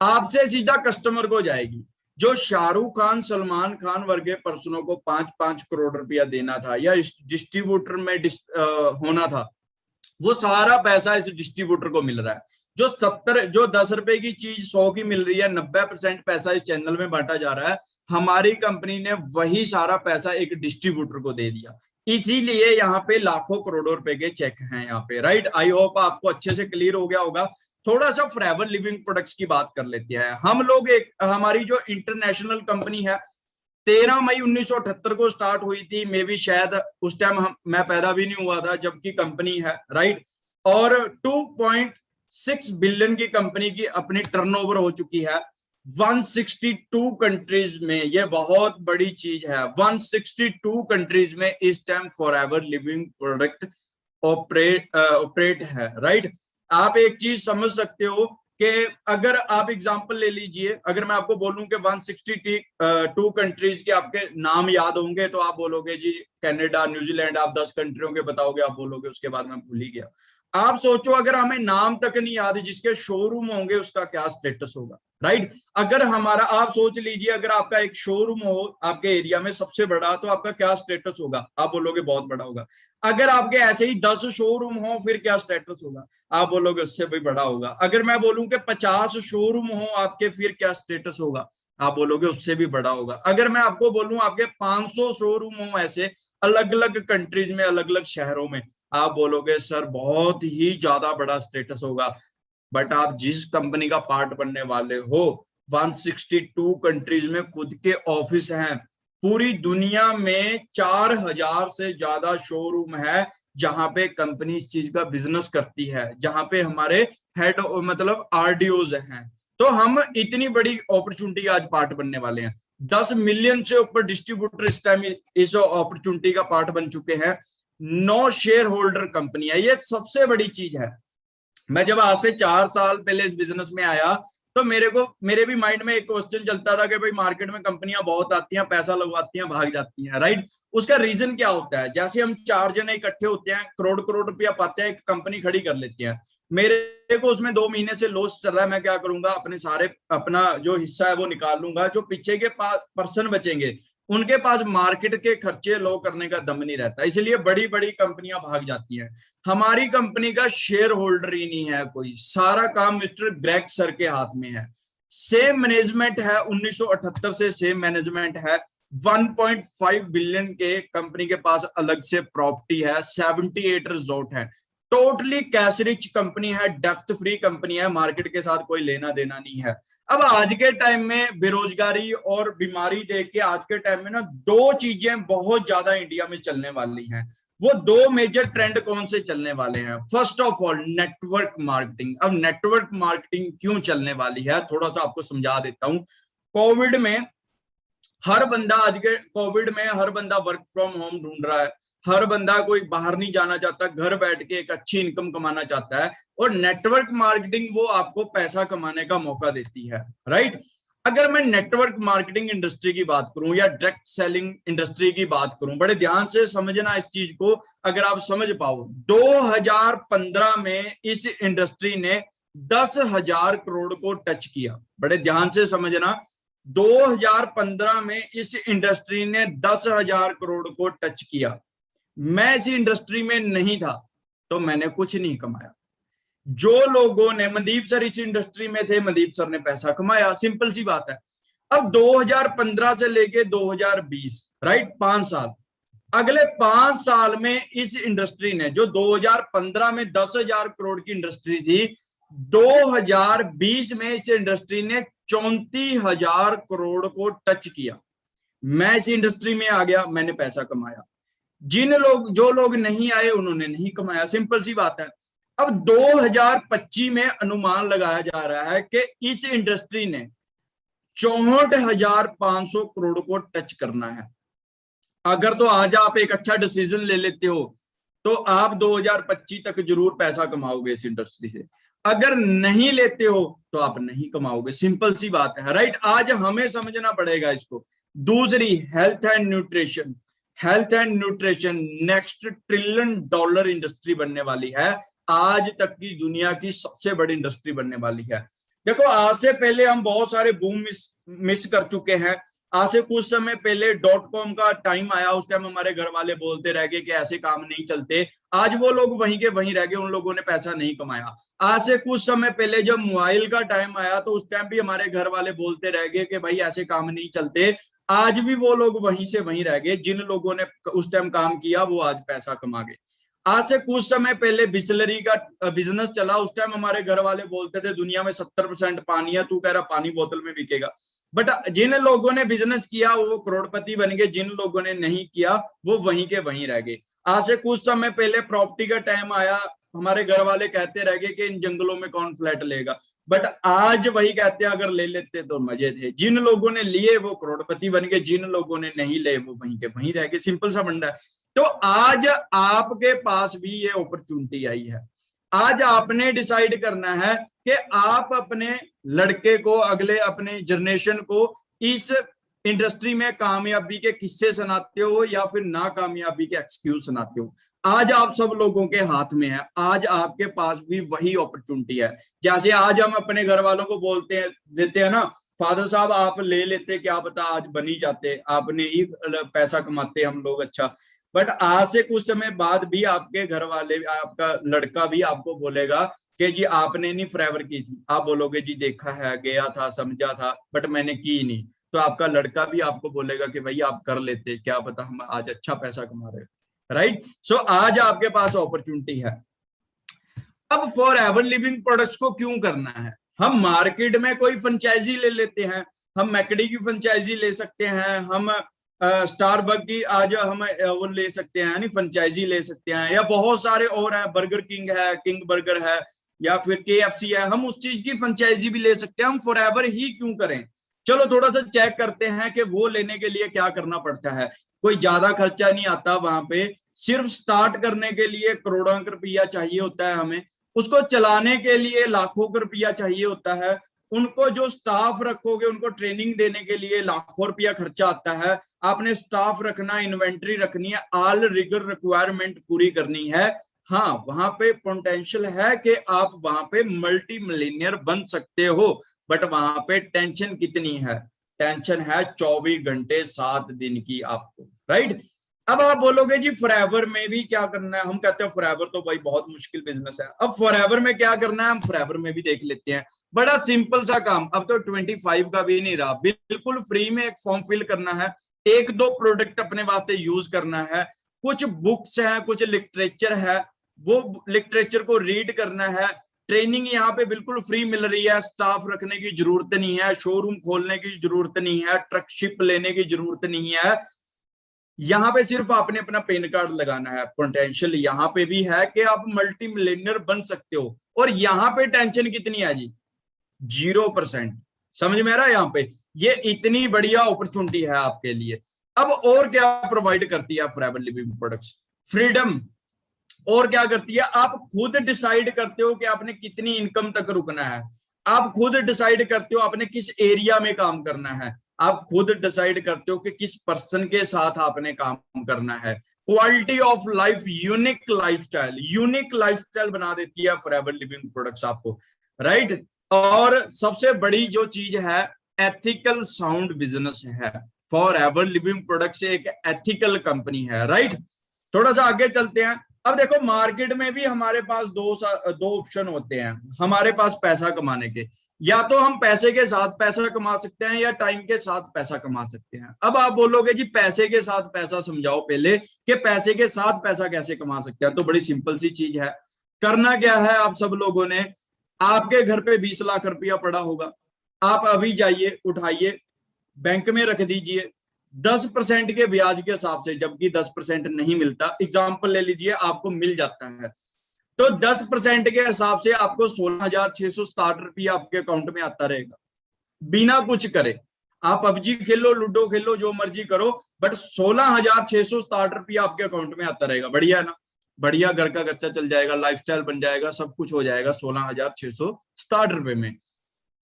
आपसे सीधा कस्टमर को जाएगी। जो शाहरुख खान, सलमान खान वर्गे पर्सनों को 5-5 करोड़ रुपया देना था या इस डिस्ट्रीब्यूटर में होना था, वो सारा पैसा इस डिस्ट्रीब्यूटर को मिल रहा है। जो 10 रुपए की चीज 100 की मिल रही है, 90% पैसा इस चैनल में बांटा जा रहा है। हमारी कंपनी ने वही सारा पैसा एक डिस्ट्रीब्यूटर को दे दिया। इसीलिए यहाँ पे लाखों करोड़ों रुपए के चेक हैं यहाँ पे, राइट। आई होप आपको अच्छे से क्लियर हो गया होगा। थोड़ा सा फॉरएवर लिविंग प्रोडक्ट्स की बात कर लेते हैं हम लोग। हमारी जो इंटरनेशनल कंपनी है 13 मई 1978 को स्टार्ट हुई थी। मे भी शायद उस टाइम मैं पैदा भी नहीं हुआ था जबकि कंपनी है, राइट। और 2.6 बिलियन की कंपनी की अपनी टर्नओवर हो चुकी है 162 कंट्रीज में। ये बहुत बड़ी चीज है, 162 कंट्रीज में इस time forever living product operate है, राइट। आप एक चीज समझ सकते हो कि अगर आप एग्जांपल ले लीजिए, अगर मैं आपको बोलूं कि 162 कंट्रीज के आपके नाम याद होंगे तो आप बोलोगे जी कनाडा, न्यूजीलैंड, आप 10 कंट्रियों के बताओगे, आप बोलोगे उसके बाद मैं भूल ही गया। आप सोचो अगर हमें नाम तक नहीं याद जिसके शोरूम होंगे उसका क्या स्टेटस होगा, राइट। अगर हमारा, आप सोच लीजिए अगर आपका एक शोरूम हो आपके एरिया में सबसे बड़ा, तो आपका क्या स्टेटस होगा? आप बोलोगे बहुत बड़ा होगा। अगर आपके ऐसे ही 10 शोरूम हो फिर क्या स्टेटस होगा? आप बोलोगे उससे भी बड़ा होगा। अगर मैं बोलूं कि 50 शोरूम हो आपके, फिर क्या स्टेटस होगा? आप बोलोगे उससे भी बड़ा होगा। अगर मैं आपको बोलूं आपके 500 शोरूम हो ऐसे अलग अलग कंट्रीज में, अलग अलग शहरों में, आप बोलोगे सर बहुत ही ज्यादा बड़ा स्टेटस होगा। बट आप जिस कंपनी का पार्ट बनने वाले हो, 162 कंट्रीज में खुद के ऑफिस हैं, पूरी दुनिया में 4000 से ज्यादा शोरूम है जहां पे कंपनी इस चीज का बिजनेस करती है, जहां पे हमारे हेड मतलब आरडीओज हैं। तो हम इतनी बड़ी अपॉर्चुनिटी आज पार्ट बनने वाले हैं। 10 मिलियन से ऊपर डिस्ट्रीब्यूटर इस टाइम इस अपॉर्चुनिटी का पार्ट बन चुके हैं। 9 शेयर होल्डर कंपनी है, ये सबसे बड़ी चीज है। मैं जब आज से 4 साल पहले इस बिजनेस में आया तो मेरे भी माइंड में एक क्वेश्चन चलता था कि भाई मार्केट में कंपनियां बहुत आती हैं, पैसा लगवाती हैं, भाग जाती हैं, राइट। उसका रीजन क्या होता है? जैसे हम 4 जने इकट्ठे होते हैं, करोड़ करोड़ रुपया पाते हैं, एक कंपनी खड़ी कर लेते हैं, मेरे को उसमें 2 महीने से लॉस चल रहा है, मैं क्या करूंगा, अपना जो हिस्सा है वो निकाल लूंगा। जो पीछे के पर्सन बचेंगे उनके पास मार्केट के खर्चे लो करने का दम नहीं रहता, इसलिए बड़ी बड़ी कंपनियां भाग जाती हैं। हमारी कंपनी का शेयर होल्डर ही नहीं है कोई, सारा काम मिस्टर ग्रेग सर के हाथ में है। सेम मैनेजमेंट है 1978 से, सेम मैनेजमेंट है। 1.5 बिलियन के कंपनी के पास अलग से प्रॉपर्टी है, 78 रिजॉर्ट है, टोटली कैश रिच कंपनी है, डेप्थ फ्री कंपनी है, मार्केट के साथ कोई लेना देना नहीं है। अब आज के टाइम में बेरोजगारी और बीमारी देख के आज के टाइम में ना दो चीजें बहुत ज्यादा इंडिया में चलने वाली हैं। वो दो मेजर ट्रेंड कौन से चलने वाले हैं? First of all network marketing. अब नेटवर्क मार्केटिंग क्यों चलने वाली है थोड़ा सा आपको समझा देता हूं। कोविड में हर बंदा हर बंदा वर्क फ्रॉम होम ढूंढ रहा है, हर बंदा कोई बाहर नहीं जाना चाहता, घर बैठ के एक अच्छी इनकम कमाना चाहता है, और नेटवर्क मार्केटिंग वो आपको पैसा कमाने का मौका देती है, राइट। अगर मैं नेटवर्क मार्केटिंग इंडस्ट्री की बात करूं या डायरेक्ट सेलिंग इंडस्ट्री की बात करूं, बड़े ध्यान से समझना इस चीज को, अगर आप समझ पाओ। 2015 में इस इंडस्ट्री ने 10,000 करोड़ को टच किया, बड़े ध्यान से समझना। 2015 में इस इंडस्ट्री ने 10,000 करोड़ को टच किया। मैं इस इंडस्ट्री में नहीं था तो मैंने कुछ नहीं कमाया। जो लोगों ने, मनदीप सर इस इंडस्ट्री में थे, मनदीप सर ने पैसा कमाया, सिंपल सी बात है। अब 2015 से लेके 2020, राइट, 5 साल, अगले 5 साल में इस इंडस्ट्री ने, जो 2015 में 10,000 करोड़ की इंडस्ट्री थी, 2020 में इस इंडस्ट्री ने 34,000 करोड़ को टच किया। मैं इस इंडस्ट्री में आ गया, मैंने पैसा कमाया। जो लोग नहीं आए उन्होंने नहीं कमाया, सिंपल सी बात है। अब 2025 में अनुमान लगाया जा रहा है कि इस इंडस्ट्री ने 64,500 करोड़ को टच करना है। अगर तो आज आप एक अच्छा डिसीजन ले लेते हो तो आप 2025 तक जरूर पैसा कमाओगे इस इंडस्ट्री से। अगर नहीं लेते हो तो आप नहीं कमाओगे, सिंपल सी बात है, राइट। आज हमें समझना पड़ेगा इसको। दूसरी, health and nutrition. Health and nutrition next trillion dollar industry बनने वाली है, आज तक की दुनिया की सबसे बड़ी इंडस्ट्री बनने वाली है। देखो, आज से पहले हम बहुत सारे बूम मिस कर चुके हैं। आज से कुछ समय पहले .com का टाइम आया, उस टाइम हमारे घर वाले बोलते रह गए कि ऐसे काम नहीं चलते। आज वो लोग वहीं के वहीं रह गए, उन लोगों ने पैसा नहीं कमाया। आज से कुछ समय पहले जब मोबाइल का टाइम आया तो उस टाइम भी हमारे घर वाले बोलते रह गए कि भाई ऐसे काम नहीं चलते। आज भी वो लोग वहीं से वहीं रह गए, जिन लोगों ने उस टाइम काम किया वो आज पैसा कमा गए। आज से कुछ समय पहले बिस्लरी का बिजनेस चला, उस टाइम हमारे घर वाले बोलते थे दुनिया में 70% पानी है, तू कह रहा पानी बोतल में बिकेगा। बट जिन लोगों ने बिजनेस किया वो करोड़पति बन गए, जिन लोगों ने नहीं किया वो वहीं के वहीं रह गए। आज से कुछ समय पहले प्रॉपर्टी का टाइम आया, हमारे घर वाले कहते रह गए कि इन जंगलों में कौन फ्लैट लेगा, बट आज वही कहते हैं अगर ले लेते तो मजे थे। जिन लोगों ने लिए वो करोड़पति बन गए, जिन लोगों ने नहीं ले वो वहीं के वहीं रह गए, सिंपल सा फंडा है। तो आज आपके पास भी ये अपॉर्चुनिटी आई है। आज आपने डिसाइड करना है कि आप अपने लड़के को, अगले अपने जनरेशन को इस इंडस्ट्री में कामयाबी के किस्से सुनाते हो या फिर नाकामयाबी के एक्सक्यूज सुनाते हो। आज आप सब लोगों के हाथ में है, आज आपके पास भी वही अपॉर्चुनिटी है। जैसे आज हम अपने घर वालों को देते हैं ना, फादर साहब आप ले लेते, क्या पता आज बन ही जाते, आपने ही पैसा कमाते हम लोग, अच्छा। बट आज से कुछ समय बाद भी आपके घर वाले, आपका लड़का भी आपको बोलेगा कि जी आपने नहीं फॉरएवर की थी। आप बोलोगे जी देखा है, गया था, समझा था, बट मैंने की नहीं। तो आपका लड़का भी आपको बोलेगा कि भाई आप कर लेते, क्या पता हम आज अच्छा पैसा कमा रहे, राइट। सो आज आपके पास अपॉर्चुनिटी है। अब फॉरएवर लिविंग प्रोडक्ट्स को क्यों करना है? हम मार्केट में कोई फ्रेंचाइजी ले लेते हैं, हम मैकडी की फ्रेंचाइजी ले सकते हैं, हम स्टारबक की आज हम वो ले सकते हैं, यानी फ्रेंचाइजी ले सकते हैं, या बहुत सारे और हैं, बर्गर किंग है, किंग बर्गर है, या फिर KFC है, हम उस चीज की फ्रेंचाइजी भी ले सकते हैं। हम फॉरएवर ही क्यों करें? चलो थोड़ा सा चेक करते हैं कि वो लेने के लिए क्या करना पड़ता है। कोई ज्यादा खर्चा नहीं आता वहां पे, सिर्फ स्टार्ट करने के लिए करोड़ों रुपया चाहिए होता है हमें, उसको चलाने के लिए लाखों रुपया चाहिए होता है, उनको जो स्टाफ रखोगे उनको ट्रेनिंग देने के लिए लाखों रुपया खर्चा आता है। आपने स्टाफ रखना, इन्वेंट्री रखनी है, ऑल रिगर रिक्वायरमेंट पूरी करनी है, हाँ वहां पे पोटेंशियल है कि आप वहां पे मल्टी मिलियनियर बन सकते हो, बट वहां पे टेंशन कितनी है? टेंशन है 24 घंटे 7 दिन की आपको, राइट। अब आप बोलोगे जी फॉरएवर में भी क्या करना है? हम कहते हैं फॉरएवर तो भाई बहुत मुश्किल बिजनेस है। अब फॉरएवर में क्या करना है, हम फॉरएवर में भी देख लेते हैं। बड़ा सिंपल सा काम, अब तो 25 का भी नहीं रहा, बिल्कुल फ्री में एक फॉर्म फिल करना है, एक दो प्रोडक्ट अपने वास्ते यूज करना है, कुछ बुक्स है, कुछ लिटरेचर है, वो लिटरेचर को रीड करना है। ट्रेनिंग यहाँ पे बिल्कुल फ्री मिल रही है, स्टाफ रखने की जरूरत नहीं है, शोरूम खोलने की जरूरत नहीं है, ट्रकशिप लेने की जरूरत नहीं है। यहाँ पे सिर्फ आपने अपना पैन कार्ड लगाना है। पोटेंशियल यहाँ पे भी है कि आप मल्टी मिलियनर बन सकते हो, और यहाँ पे टेंशन कितनी है जी? 0%। समझ में आ रहा है? यहाँ पे ये इतनी बढ़िया अपॉर्चुनिटी है आपके लिए। अब और क्या प्रोवाइड करती है फॉरएवर लिविंग प्रोडक्ट्स? फ्रीडम। और क्या करती है? आप खुद डिसाइड करते हो कि आपने कितनी इनकम तक रुकना है, आप खुद डिसाइड करते हो आपने किस एरिया में काम करना है, आप खुद डिसाइड करते हो कि किस पर्सन के साथ आपने काम करना है। Quality of life, unique lifestyle बना देती है फॉरएवर लिविंग प्रोडक्ट्स आपको, राइट। और सबसे बड़ी जो चीज है, एथिकल साउंड बिजनेस है। फॉरएवर लिविंग प्रोडक्ट्स एक एथिकल कंपनी है, राइट। थोड़ा सा आगे चलते हैं। अब देखो मार्केट में भी हमारे पास दो ऑप्शन होते हैं हमारे पास पैसा कमाने के। या तो हम पैसे के साथ पैसा कमा सकते हैं, या टाइम के साथ पैसा कमा सकते हैं। अब आप बोलोगे जी पैसे के साथ पैसा समझाओ पहले, कि पैसे के साथ पैसा कैसे कमा सकते हैं। तो बड़ी सिंपल सी चीज है। करना क्या है, आप सब लोगों ने, आपके घर पे 20 लाख रुपया पड़ा होगा, आप अभी जाइए उठाइए बैंक में रख दीजिए 10% के ब्याज के हिसाब से, जबकि 10% नहीं मिलता। एग्जाम्पल ले लीजिए आपको मिल जाता है, तो 10% के हिसाब से आपको 16,667 आपके अकाउंट में आता रहेगा बिना कुछ करे। आप पबजी खेलो, लूडो खेलो, जो मर्जी करो, बट 16,667 आपके अकाउंट में आता रहेगा। बढ़िया है ना? बढ़िया, घर का खर्चा चल जाएगा, लाइफस्टाइल बन जाएगा, सब कुछ हो जाएगा 16,667 में।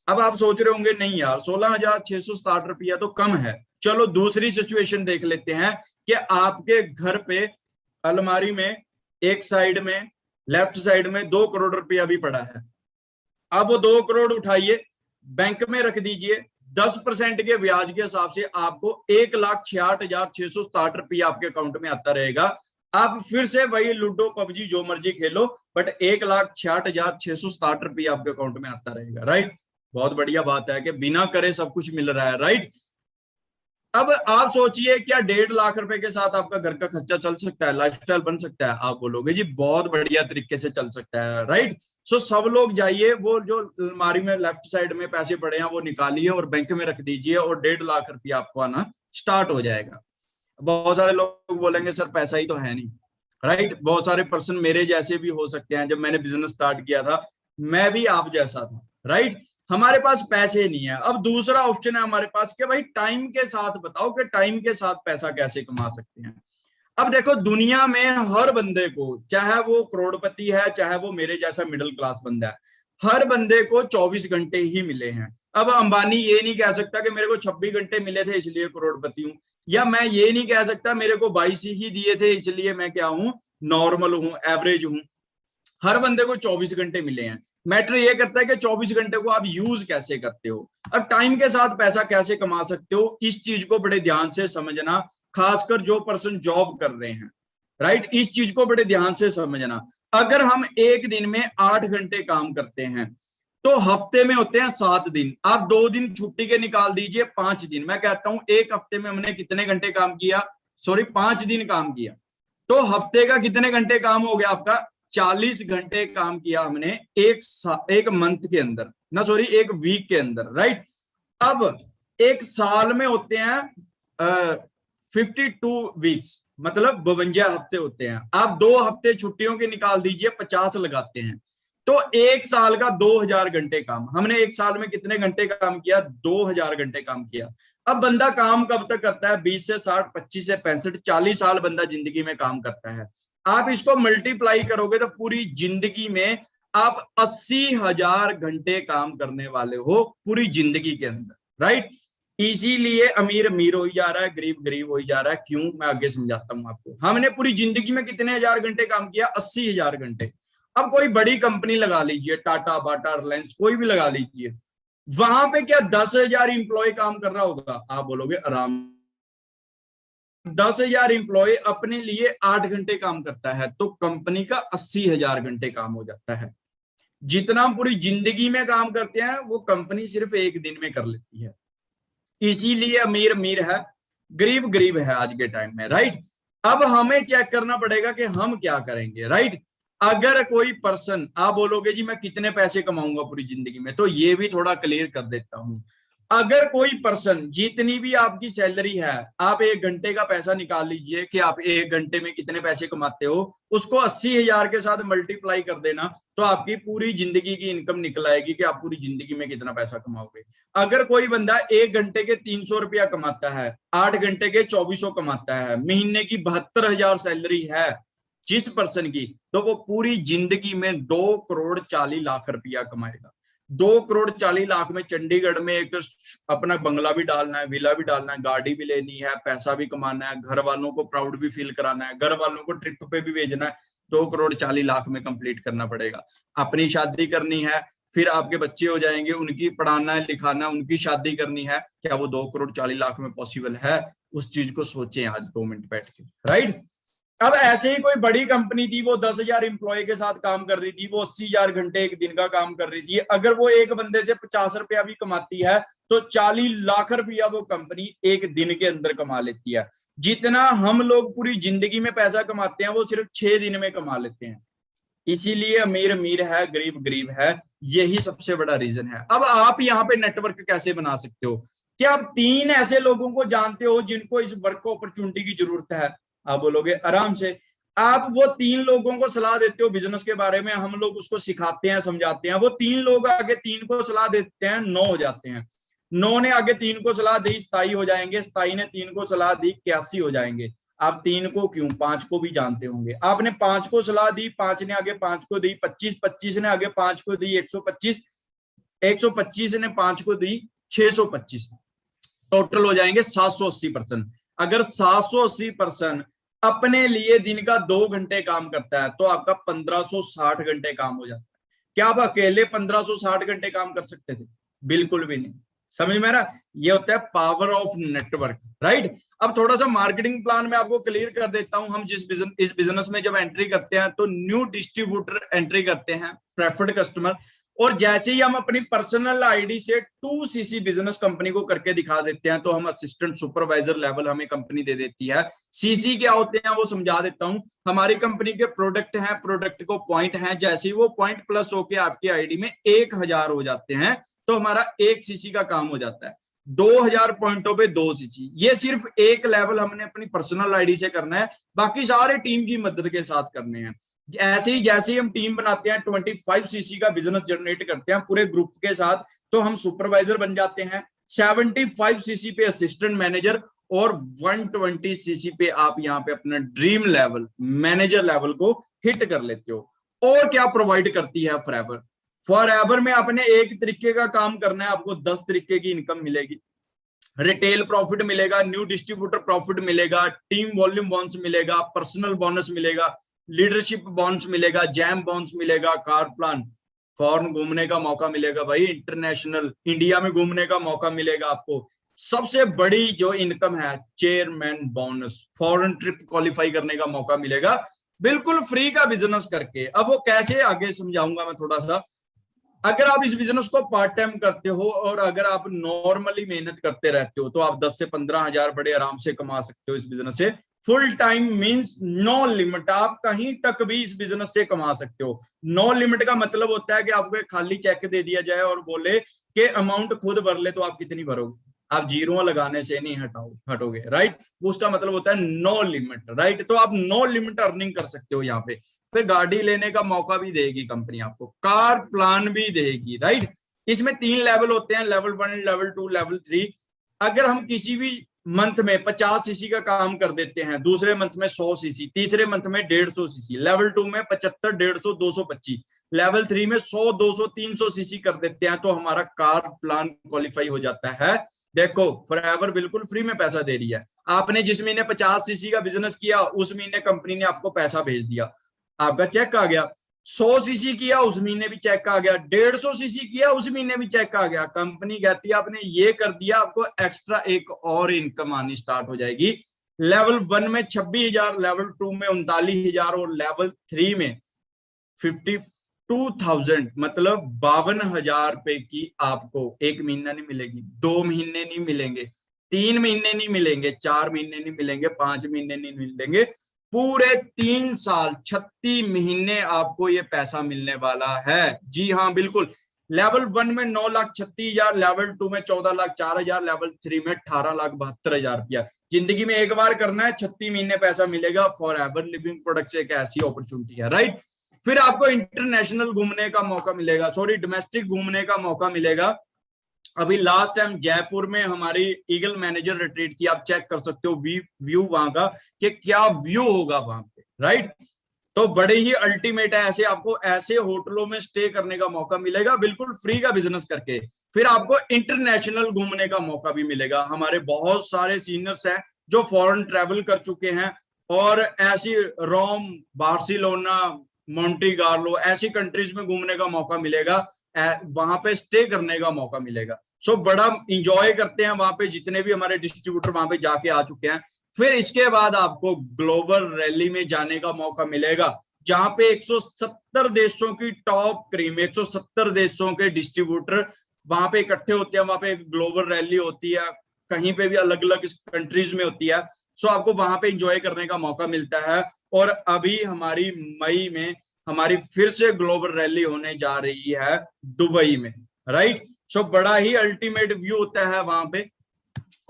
अब आप सोच रहे होंगे नहीं यार 16,667 तो कम है। चलो दूसरी सिचुएशन देख लेते हैं कि आपके घर पे अलमारी में एक साइड में, लेफ्ट साइड में 2 करोड़ भी पड़ा है। अब वो 2 करोड़ उठाइए, बैंक में रख दीजिए, 10% के ब्याज के हिसाब से आपको 1,66,667 आपके अकाउंट में आता रहेगा। आप फिर से वही लूडो पबजी जो मर्जी खेलो, बट 1,66,667 आपके अकाउंट में आता रहेगा, राइट। बहुत बढ़िया बात है कि बिना करे सब कुछ मिल रहा है, राइट। अब आप सोचिए क्या 1.5 लाख के साथ आपका घर का खर्चा चल सकता है, लाइफस्टाइल बन सकता है? आप बोलोगे जी बहुत बढ़िया तरीके से चल सकता है, राइट। सो सब लोग जाइए, वो जो अलमारी में लेफ्ट साइड में पैसे पड़े हैं वो निकालिए और बैंक में रख दीजिए, और 1.5 लाख आपको आना स्टार्ट हो जाएगा। बहुत सारे लोग बोलेंगे सर पैसा ही तो है नहीं, राइट। बहुत सारे पर्सन मेरे जैसे भी हो सकते हैं। जब मैंने बिजनेस स्टार्ट किया था मैं भी आप जैसा था, राइट। हमारे पास पैसे नहीं है। अब दूसरा ऑप्शन है हमारे पास कि भाई टाइम के साथ बताओ कि टाइम के साथ पैसा कैसे कमा सकते हैं। अब देखो दुनिया में हर बंदे को, चाहे वो करोड़पति है चाहे वो मेरे जैसा मिडिल क्लास बंदा है, हर बंदे को 24 घंटे ही मिले हैं। अब अंबानी ये नहीं कह सकता कि मेरे को 26 घंटे मिले थे इसलिए करोड़पति हूं, या मैं ये नहीं कह सकता मेरे को 22 ही दिए थे इसलिए मैं क्या हूं, नॉर्मल हूं, एवरेज हूं। हर बंदे को 24 घंटे मिले हैं। मैटर ये करता है कि 24 घंटे को आप यूज कैसे करते हो। अब टाइम के साथ पैसा कैसे कमा सकते हो, इस चीज को बड़े ध्यान से समझना, खासकर जो पर्सन जॉब कर रहे हैं, राइट। इस चीज को बड़े ध्यान से समझना। अगर हम एक दिन में 8 घंटे काम करते हैं तो हफ्ते में होते हैं 7 दिन। आप 2 दिन छुट्टी के निकाल दीजिए, 5 दिन। मैं कहता हूं एक हफ्ते में हमने कितने घंटे काम किया, सॉरी 5 दिन काम किया, तो हफ्ते का कितने घंटे काम हो गया आपका, 40 घंटे काम किया हमने एक मंथ के अंदर, ना सॉरी एक वीक के अंदर, राइट। अब एक साल में होते हैं 52 वीक्स, मतलब 52 हफ्ते होते हैं। आप 2 हफ्ते छुट्टियों के निकाल दीजिए, 50 लगाते हैं, तो एक साल का 2000 घंटे काम। हमने एक साल में कितने घंटे काम किया, 2000 घंटे काम किया। अब बंदा काम कब तक करता है, 20 से 60, 25 से 65, 40 साल बंदा जिंदगी में काम करता है। आप इसको मल्टीप्लाई करोगे तो पूरी जिंदगी में आप 80,000 घंटे काम करने वाले हो पूरी जिंदगी के अंदर, राइट। इसीलिए अमीर अमीर हो ही जा रहा है, गरीब गरीब हो ही जा रहा है। क्यों, मैं आगे समझाता हूं आपको। हमने पूरी जिंदगी में कितने हजार घंटे काम किया? 80,000 घंटे। अब कोई बड़ी कंपनी लगा लीजिए, टाटा, बाटा, रिलायंस, कोई भी लगा लीजिए, वहां पे क्या 10,000 इंप्लॉय काम कर रहा होगा? आप बोलोगे आराम। 10,000 इंप्लॉय अपने लिए 8 घंटे काम करता है, तो कंपनी का 80,000 घंटे काम हो जाता है। जितना हम पूरी जिंदगी में काम करते हैं वो कंपनी सिर्फ एक दिन में कर लेती है। इसीलिए अमीर अमीर है, गरीब गरीब है आज के टाइम में, राइट। अब हमें चेक करना पड़ेगा कि हम क्या करेंगे, राइट। अगर कोई पर्सन, आप बोलोगे जी मैं कितने पैसे कमाऊंगा पूरी जिंदगी में, तो ये भी थोड़ा क्लियर कर देता हूं। अगर कोई पर्सन, जितनी भी आपकी सैलरी है, आप 1 घंटे का पैसा निकाल लीजिए कि आप 1 घंटे में कितने पैसे कमाते हो, उसको 80,000 के साथ मल्टीप्लाई कर देना, तो आपकी पूरी जिंदगी की इनकम निकल आएगी कि आप पूरी जिंदगी में कितना पैसा कमाओगे। अगर कोई बंदा 1 घंटे के 300 रुपया कमाता है, 8 घंटे के 2400 कमाता है, महीने की 72,000 सैलरी है जिस पर्सन की, तो वो पूरी जिंदगी में 2,40,00,000 रुपया कमाएगा। 2,40,00,000 में चंडीगढ़ में एक अपना बंगला भी डालना है, विला भी डालना है, गाड़ी भी लेनी है, पैसा भी कमाना है, घर वालों को प्राउड भी फील कराना है, घर वालों को ट्रिप पे भी भेजना है। 2,40,00,000 में कंप्लीट करना पड़ेगा। अपनी शादी करनी है, फिर आपके बच्चे हो जाएंगे, उनकी पढ़ाना है, लिखाना है, उनकी शादी करनी है, क्या वो 2,40,00,000 में पॉसिबल है? उस चीज को सोचें आज 2 मिनट बैठ के, राइट। अब ऐसे ही कोई बड़ी कंपनी थी, वो 10,000 इंप्लॉय के साथ काम कर रही थी, वो 80,000 घंटे एक दिन का काम कर रही थी। अगर वो एक बंदे से 50 रुपया भी कमाती है, तो 40,00,000 रुपया वो कंपनी एक दिन के अंदर कमा लेती है। जितना हम लोग पूरी जिंदगी में पैसा कमाते हैं, वो सिर्फ 6 दिन में कमा लेते हैं। इसीलिए अमीर अमीर है, गरीब गरीब है, यही सबसे बड़ा रीजन है। अब आप यहाँ पे नेटवर्क कैसे बना सकते हो? क्या आप 3 ऐसे लोगों को जानते हो जिनको इस वर्क अपॉर्चुनिटी की जरूरत है? आप बोलोगे आराम से। आप वो 3 लोगों को सलाह देते हो बिजनेस के बारे में, हम लोग उसको सिखाते हैं, समझाते हैं, वो 3 लोग आगे 3 को सलाह देते हैं, 9 हो जाते हैं। 9 ने आगे 3 को सलाह दी, 27 हो जाएंगे। 27 ने 3 को सलाह दी, 81 हो जाएंगे। आप 3 को क्यों, 5 को भी जानते होंगे। आपने 5 को सलाह दी, 5 ने आगे 5 को दी, 25, 25 ने आगे 5 को दी, 125, 125 ने 5 को दी, 625, टोटल हो जाएंगे 780%। अगर 780% अपने लिए दिन का 2 घंटे काम करता है, तो आपका 1560 घंटे काम हो जाता है। क्या आप अकेले 1560 घंटे काम कर सकते थे? बिल्कुल भी नहीं। समझ में रहा? ये होता है पावर ऑफ नेटवर्क, राइट। अब थोड़ा सा मार्केटिंग प्लान में आपको क्लियर कर देता हूं। हम इस बिजनेस में जब एंट्री करते हैं, तो न्यू डिस्ट्रीब्यूटर एंट्री करते हैं, प्रेफर्ड कस्टमर। और जैसे ही हम अपनी पर्सनल आईडी से 2cc बिजनेस कंपनी को करके दिखा देते हैं, तो हम असिस्टेंट सुपरवाइजर लेवल हमें कंपनी दे देती है। सीसी क्या होते हैं वो समझा देता हूं। हमारी कंपनी के प्रोडक्ट हैं, प्रोडक्ट को पॉइंट हैं, जैसे ही वो पॉइंट प्लस होके आपकी आईडी में 1,000 हो जाते हैं, तो हमारा 1cc का काम हो जाता है। 2,000 पॉइंटों पे 2cc। ये सिर्फ एक लेवल हमने अपनी पर्सनल आईडी से करना है, बाकी सारे टीम की मदद के साथ करने हैं। ऐसे ही जैसे ही हम टीम बनाते हैं, 25cc का बिजनेस जनरेट करते हैं पूरे ग्रुप के साथ, तो हम सुपरवाइजर बन जाते हैं। 75cc पे असिस्टेंट मैनेजर, और 120cc पे आप यहाँ पे अपना ड्रीम लेवल, मैनेजर लेवल को हिट कर लेते हो। और क्या प्रोवाइड करती है फॉरएवर? फॉरएवर में आपने एक तरीके का काम करना है, आपको 10 तरीके की इनकम मिलेगी। रिटेल प्रॉफिट मिलेगा, न्यू डिस्ट्रीब्यूटर प्रॉफिट मिलेगा, टीम वॉल्यूम बोनस मिलेगा, पर्सनल बोनस मिलेगा, लीडरशिप बोनस मिलेगा, जैम बोनस मिलेगा, कार प्लान, फॉरेन घूमने का मौका मिलेगा भाई, इंटरनेशनल इंडिया में घूमने का मौका मिलेगा आपको। सबसे बड़ी जो इनकम है chairman bonus, foreign trip qualify करने का मौका मिलेगा, बिल्कुल फ्री का बिजनेस करके। अब वो कैसे आगे समझाऊंगा मैं थोड़ा सा। अगर आप इस बिजनेस को पार्ट टाइम करते हो, और अगर आप नॉर्मली मेहनत करते रहते हो, तो आप 10 से 15,000 बड़े आराम से कमा सकते हो इस बिजनेस से। Full time means no limit, आप कहीं तक भी इस बिजनेस से कमा सकते हो। नो लिमिट का मतलब होता है कि आपको एक खाली चेक दे दिया जाए और बोले कि अमाउंट खुद भर ले, तो आप कितनी भरोगे? आप जीरो लगाने से नहीं हटोगे, राइट। उसका मतलब होता है नो लिमिट, राइट। तो आप नो लिमिट अर्निंग कर सकते हो यहाँ पे। फिर गाड़ी लेने का मौका भी देगी कंपनी आपको, कार प्लान भी देगी, राइट। इसमें 3 लेवल होते हैं, लेवल 1, लेवल 2, लेवल 3। अगर हम किसी भी मंथ में 50cc का काम कर देते हैं, दूसरे मंथ में 100cc, तीसरे मंथ में 150cc, लेवल 2 में 75, 150, 225, लेवल 3 में 100, 200, 300cc कर देते हैं, तो हमारा कार प्लान क्वालिफाई हो जाता है। देखो फॉरएवर बिल्कुल फ्री में पैसा दे रही है। आपने जिस महीने 50 सीसी का बिजनेस किया उस महीने कंपनी ने आपको पैसा भेज दिया, आपका चेक आ गया। 100 सीसी किया उस महीने भी चेक आ गया, 150 सीसी किया उस महीने भी चेक आ गया। कंपनी कहती है आपने ये कर दिया, आपको एक्स्ट्रा एक और इनकम आनी स्टार्ट हो जाएगी। लेवल 1 में 26,000, लेवल 2 में 39,000 और लेवल 3 में 52,000, मतलब 52,000 रुपए की आपको एक महीना नहीं मिलेगी, 2 महीने नहीं मिलेंगे, 3 महीने नहीं मिलेंगे, 4 महीने नहीं मिलेंगे, 5 महीने नहीं मिलेंगे, पूरे 3 साल 36 महीने आपको ये पैसा मिलने वाला है। जी हाँ बिल्कुल। लेवल 1 में 9,36,000, लेवल 2 में 14,04,000, लेवल 3 में 18,72,000 रुपया। जिंदगी में एक बार करना है, 36 महीने पैसा मिलेगा। फॉरएवर लिविंग प्रोडक्ट से एक ऐसी अपॉर्चुनिटी है, राइट। फिर आपको इंटरनेशनल घूमने का मौका मिलेगा, सॉरी डोमेस्टिक घूमने का मौका मिलेगा। अभी लास्ट टाइम जयपुर में हमारी ईगल मैनेजर रिट्रीट की, आप चेक कर सकते हो व्यू वहां का कि क्या व्यू होगा वहां पे, राइट। तो बड़े ही अल्टीमेट है, ऐसे आपको ऐसे होटलों में स्टे करने का मौका मिलेगा बिल्कुल फ्री का बिजनेस करके। फिर आपको इंटरनेशनल घूमने का मौका भी मिलेगा। हमारे बहुत सारे सीनियर्स हैं जो फॉरेन ट्रेवल कर चुके हैं और ऐसी रोम, बार्सिलोना, मोंटीगार्लो ऐसी कंट्रीज में घूमने का मौका मिलेगा, वहां पे स्टे करने का मौका मिलेगा। सो बड़ा इंजॉय करते हैं वहां पे, जितने भी हमारे डिस्ट्रीब्यूटर वहां पे जाके आ चुके हैं। फिर इसके बाद आपको ग्लोबल रैली में जाने का मौका मिलेगा, जहां पे 170 देशों की टॉप क्रीम, 170 देशों के डिस्ट्रीब्यूटर वहां पे इकट्ठे होते हैं। वहां पे ग्लोबल रैली होती है, कहीं पे भी अलग अलग कंट्रीज में होती है। सो आपको वहां पे इंजॉय करने का मौका मिलता है। और अभी हमारी मई में हमारी फिर से ग्लोबल रैली होने जा रही है दुबई में, राइट। सो बड़ा ही अल्टीमेट व्यू होता है वहां पे।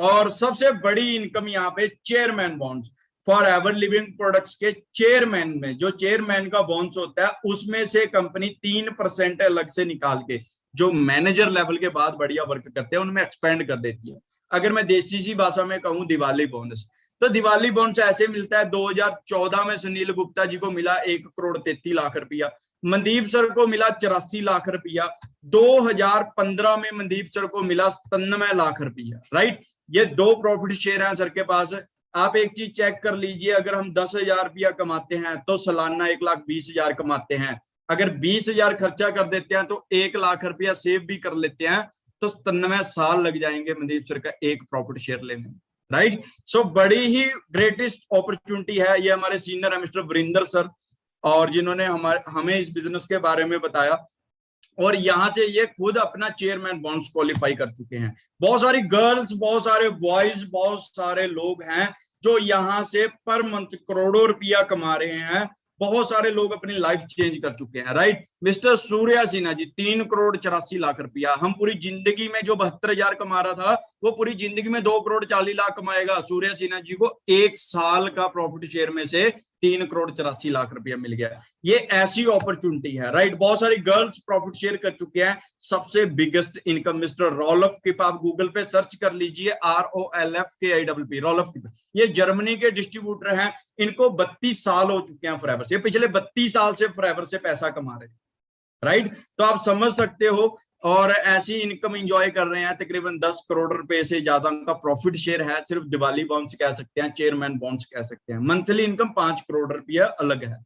और सबसे बड़ी इनकम यहाँ पे chairman bonds, forever living products के चेयरमैन में जो चेयरमैन का बॉन्ड्स होता है उसमें से कंपनी 3% अलग से निकाल के, जो मैनेजर लेवल के बाद बढ़िया वर्क करते हैं उनमें एक्सपेंड कर देती है। अगर मैं देसी सी भाषा में कहूँ दिवाली बोनस, तो दिवाली बोनस ऐसे मिलता है। 2014 में सुनील गुप्ता जी को मिला 1,33,00,000 रुपया, मनदीप सर को मिला 84 लाख रुपया, 2015 में मनदीप सर को मिला 97 लाख रुपया, राइट। ये 2 प्रॉफिट शेयर हैं सर के पास। आप एक चीज चेक कर लीजिए, अगर हम 10,000 रुपया कमाते हैं तो सालाना 1,20,000 कमाते हैं। अगर 20,000 खर्चा कर देते हैं तो 1 लाख रुपया सेव भी कर लेते हैं, तो 97 साल लग जाएंगे मनदीप सर का एक प्रॉफिट शेयर लेने में, राइट। सो बड़ी ही ग्रेटेस्ट अपॉर्चुनिटी है। ये हमारे सीनियर है मिस्टर वरिंदर सर, और जिन्होंने हमें इस बिजनेस के बारे में बताया, और यहाँ से ये खुद अपना चेयरमैन बॉन्ड्स क्वालिफाई कर चुके हैं। बहुत सारी गर्ल्स, बहुत सारे बॉयज, बहुत सारे लोग हैं जो यहाँ से पर मंथ करोड़ों रुपया कमा रहे हैं। बहुत सारे लोग अपनी लाइफ चेंज कर चुके हैं, राइट। मिस्टर सूर्या सिन्हा जी 3,84,00,000 रुपया, हम पूरी जिंदगी में जो 72,000 कमा रहा था वो पूरी जिंदगी में 2,40,00,000 कमाएगा। सूर्या सिन्हा जी को 1 साल का प्रॉफिट शेयर में से 3,84,00,000 रुपया मिल गया। ये ऐसी अपॉर्चुनिटी है, राइट। बहुत सारी गर्ल्स प्रॉफिट शेयर कर चुके हैं। सबसे बिगेस्ट इनकम मिस्टर रॉलफ किप, आप गूगल पे सर्च कर लीजिए, ROLFKIPP, रॉलफ किप। ये जर्मनी के डिस्ट्रीब्यूटर हैं, इनको 32 साल हो चुके हैं फॉरएवर से, ये पिछले 32 साल से फॉरएवर से पैसा कमा रहे हैं, राइट। तो आप समझ सकते हो, और ऐसी इनकम एंजॉय कर रहे हैं। तकरीबन 10 करोड़ रुपए से ज्यादा का प्रॉफिट शेयर है। सिर्फ दिवाली बॉन्ड्स कह सकते हैं, चेयरमैन बॉन्ड्स कह सकते हैं। मंथली इनकम 5 करोड़ रुपया अलग है।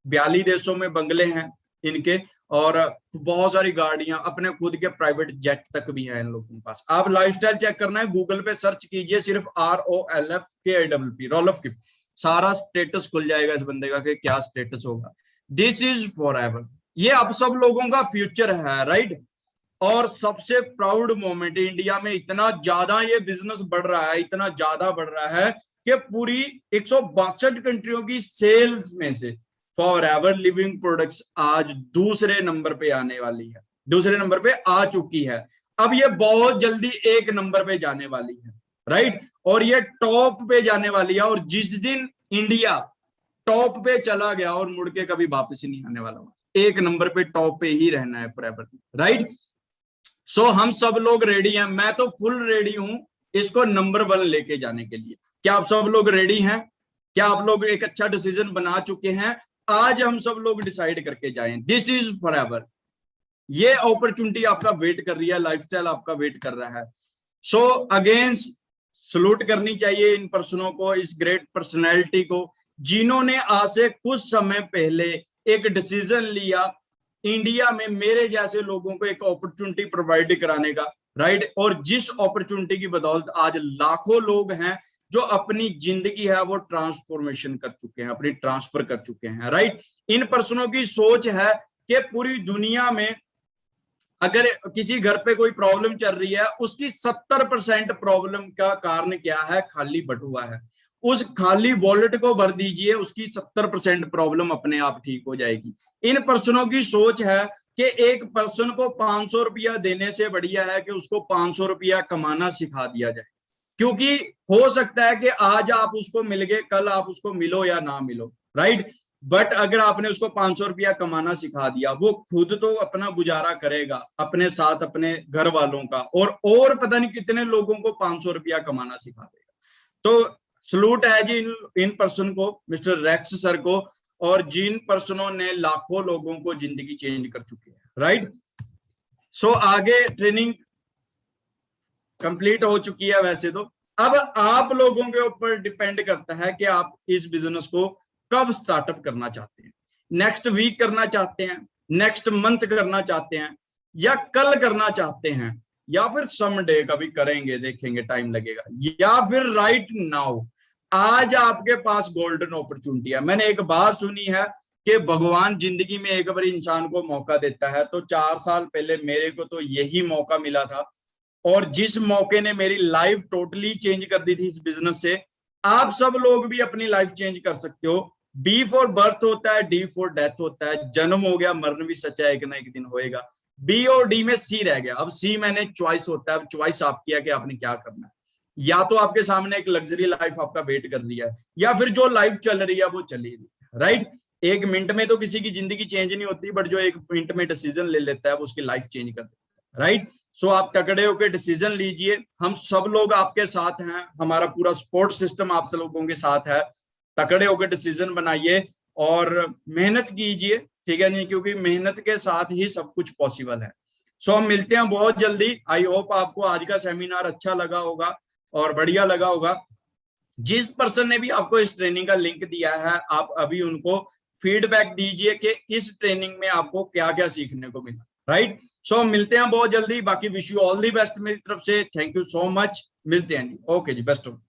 42 देशों में बंगले हैं इनके, और बहुत सारी गाड़ियां, अपने खुद के प्राइवेट जेट तक भी हैं इन लोगों के पास। आप लाइफस्टाइल चेक करना है, गूगल पे सर्च कीजिए सिर्फ ROLFKIPP, रॉलफ किप, सारा स्टेटस खुल जाएगा इस बंदे का कि क्या स्टेटस होगा। दिस इज फॉरएवर, ये आप सब लोगों का फ्यूचर है, राइट। और सबसे प्राउड मोमेंट, इंडिया में इतना ज्यादा ये बिजनेस बढ़ रहा है, इतना ज्यादा बढ़ रहा है कि पूरी 162 कंट्रियों की सेल्स में से फॉरएवर लिविंग प्रोडक्ट्स आज दूसरे नंबर पे आने वाली है, दूसरे नंबर पे आ चुकी है। अब ये बहुत जल्दी 1 नंबर पे जाने वाली है, राइट। और ये टॉप पे जाने वाली है, और जिस दिन इंडिया टॉप पे चला गया और मुड़ के कभी वापस ही नहीं आने वाला, 1 नंबर पे टॉप पे ही रहना है फॉरएवर, राइट। सो हम सब लोग रेडी हैं, मैं तो फुल रेडी हूं इसको नंबर 1 लेके जाने के लिए। क्या आप सब लोग रेडी हैं? क्या आप लोग एक अच्छा डिसीजन बना चुके हैं? आज हम सब लोग डिसाइड करके जाएं, दिस इज फॉरएवर। ये अपॉर्चुनिटी आपका वेट कर रही है, लाइफस्टाइल आपका वेट कर रहा है। सो अगेन सलूट करनी चाहिए इन पर्सनों को, इस ग्रेट पर्सनैलिटी को, जिन्होंने आज से कुछ समय पहले एक डिसीजन लिया इंडिया में मेरे जैसे लोगों को एक अपॉर्चुनिटी प्रोवाइड कराने का, राइट। और जिस अपॉर्चुनिटी की बदौलत आज लाखों लोग हैं जो अपनी जिंदगी है वो ट्रांसफॉर्मेशन कर चुके हैं, अपनी ट्रांसफर कर चुके हैं, राइट। इन पर्सनों की सोच है कि पूरी दुनिया में अगर किसी घर पे कोई प्रॉब्लम चल रही है, उसकी 70% प्रॉब्लम का कारण क्या है? खाली बटुआ है। उस खाली वॉलेट को भर दीजिए, उसकी 70% प्रॉब्लम अपने आप ठीक हो जाएगी। इन पर्सनों की सोच है कि एक पर्सन को 500 रुपया देने से बढ़िया है कि उसको 500 रुपया कमाना सिखा दिया जाए, क्योंकि हो सकता है कि आज आप उसको मिल गए, कल आप उसको मिलो या ना मिलो, राइट। बट अगर आपने उसको 500 रुपया कमाना सिखा दिया, वो खुद तो अपना गुजारा करेगा, अपने साथ अपने घर वालों का, और पता नहीं कितने लोगों को 500 रुपया कमाना सिखा देगा। तो सलूट है जी इन पर्सन को, मिस्टर रेक्स सर को, और जिन पर्सनों ने लाखों लोगों को जिंदगी चेंज कर चुके हैं, राइट। सो आगे ट्रेनिंग कंप्लीट हो चुकी है वैसे तो। अब आप लोगों के ऊपर डिपेंड करता है कि आप इस बिजनेस को कब स्टार्टअप करना चाहते हैं। नेक्स्ट वीक करना चाहते हैं, नेक्स्ट मंथ करना चाहते हैं, या कल करना चाहते हैं, या फिर समडे कभी करेंगे, देखेंगे टाइम लगेगा, या फिर राइट नाउ। आज आपके पास गोल्डन अपॉर्चुनिटी है। मैंने एक बात सुनी है कि भगवान जिंदगी में एक बार इंसान को मौका देता है, तो 4 साल पहले मेरे को तो यही मौका मिला था, और जिस मौके ने मेरी लाइफ टोटली चेंज कर दी थी इस बिजनेस से। आप सब लोग भी अपनी लाइफ चेंज कर सकते हो। बी फॉर बर्थ होता है, डी फॉर डेथ होता है। जन्म हो गया, मरण भी सच्चा एक ना एक दिन होएगा। बी और डी में सी रह गया। अब सी मैंने चॉइस होता है, अब चॉइस आपकी है कि आपने क्या करना है। या तो आपके सामने एक लग्जरी लाइफ आपका वेट कर रही है, या फिर जो लाइफ चल रही है वो चली रही है, राइट। एक मिनट में तो किसी की जिंदगी चेंज नहीं होती, बट जो एक मिनट में डिसीजन ले लेता है वो उसकी लाइफ चेंज कर देता है, राइट। सो आप तकड़े होकर डिसीजन लीजिए। हम सब लोग आपके साथ हैं, हमारा पूरा सपोर्ट सिस्टम आप सब लोगों के साथ है। तकड़े होकर डिसीजन बनाइए और मेहनत कीजिए, ठीक है नहीं, क्योंकि मेहनत के साथ ही सब कुछ पॉसिबल है। सो हम मिलते हैं बहुत जल्दी। आई होप आपको आज का सेमिनार अच्छा लगा होगा और बढ़िया लगा होगा। जिस पर्सन ने भी आपको इस ट्रेनिंग का लिंक दिया है, आप अभी उनको फीडबैक दीजिए कि इस ट्रेनिंग में आपको क्या क्या सीखने को मिला, राइट। सो मिलते हैं बहुत जल्दी। बाकी wish you all the best मेरी तरफ से। Thank you so much. मिलते हैं जी। ओके जी, बेस्ट ऑफ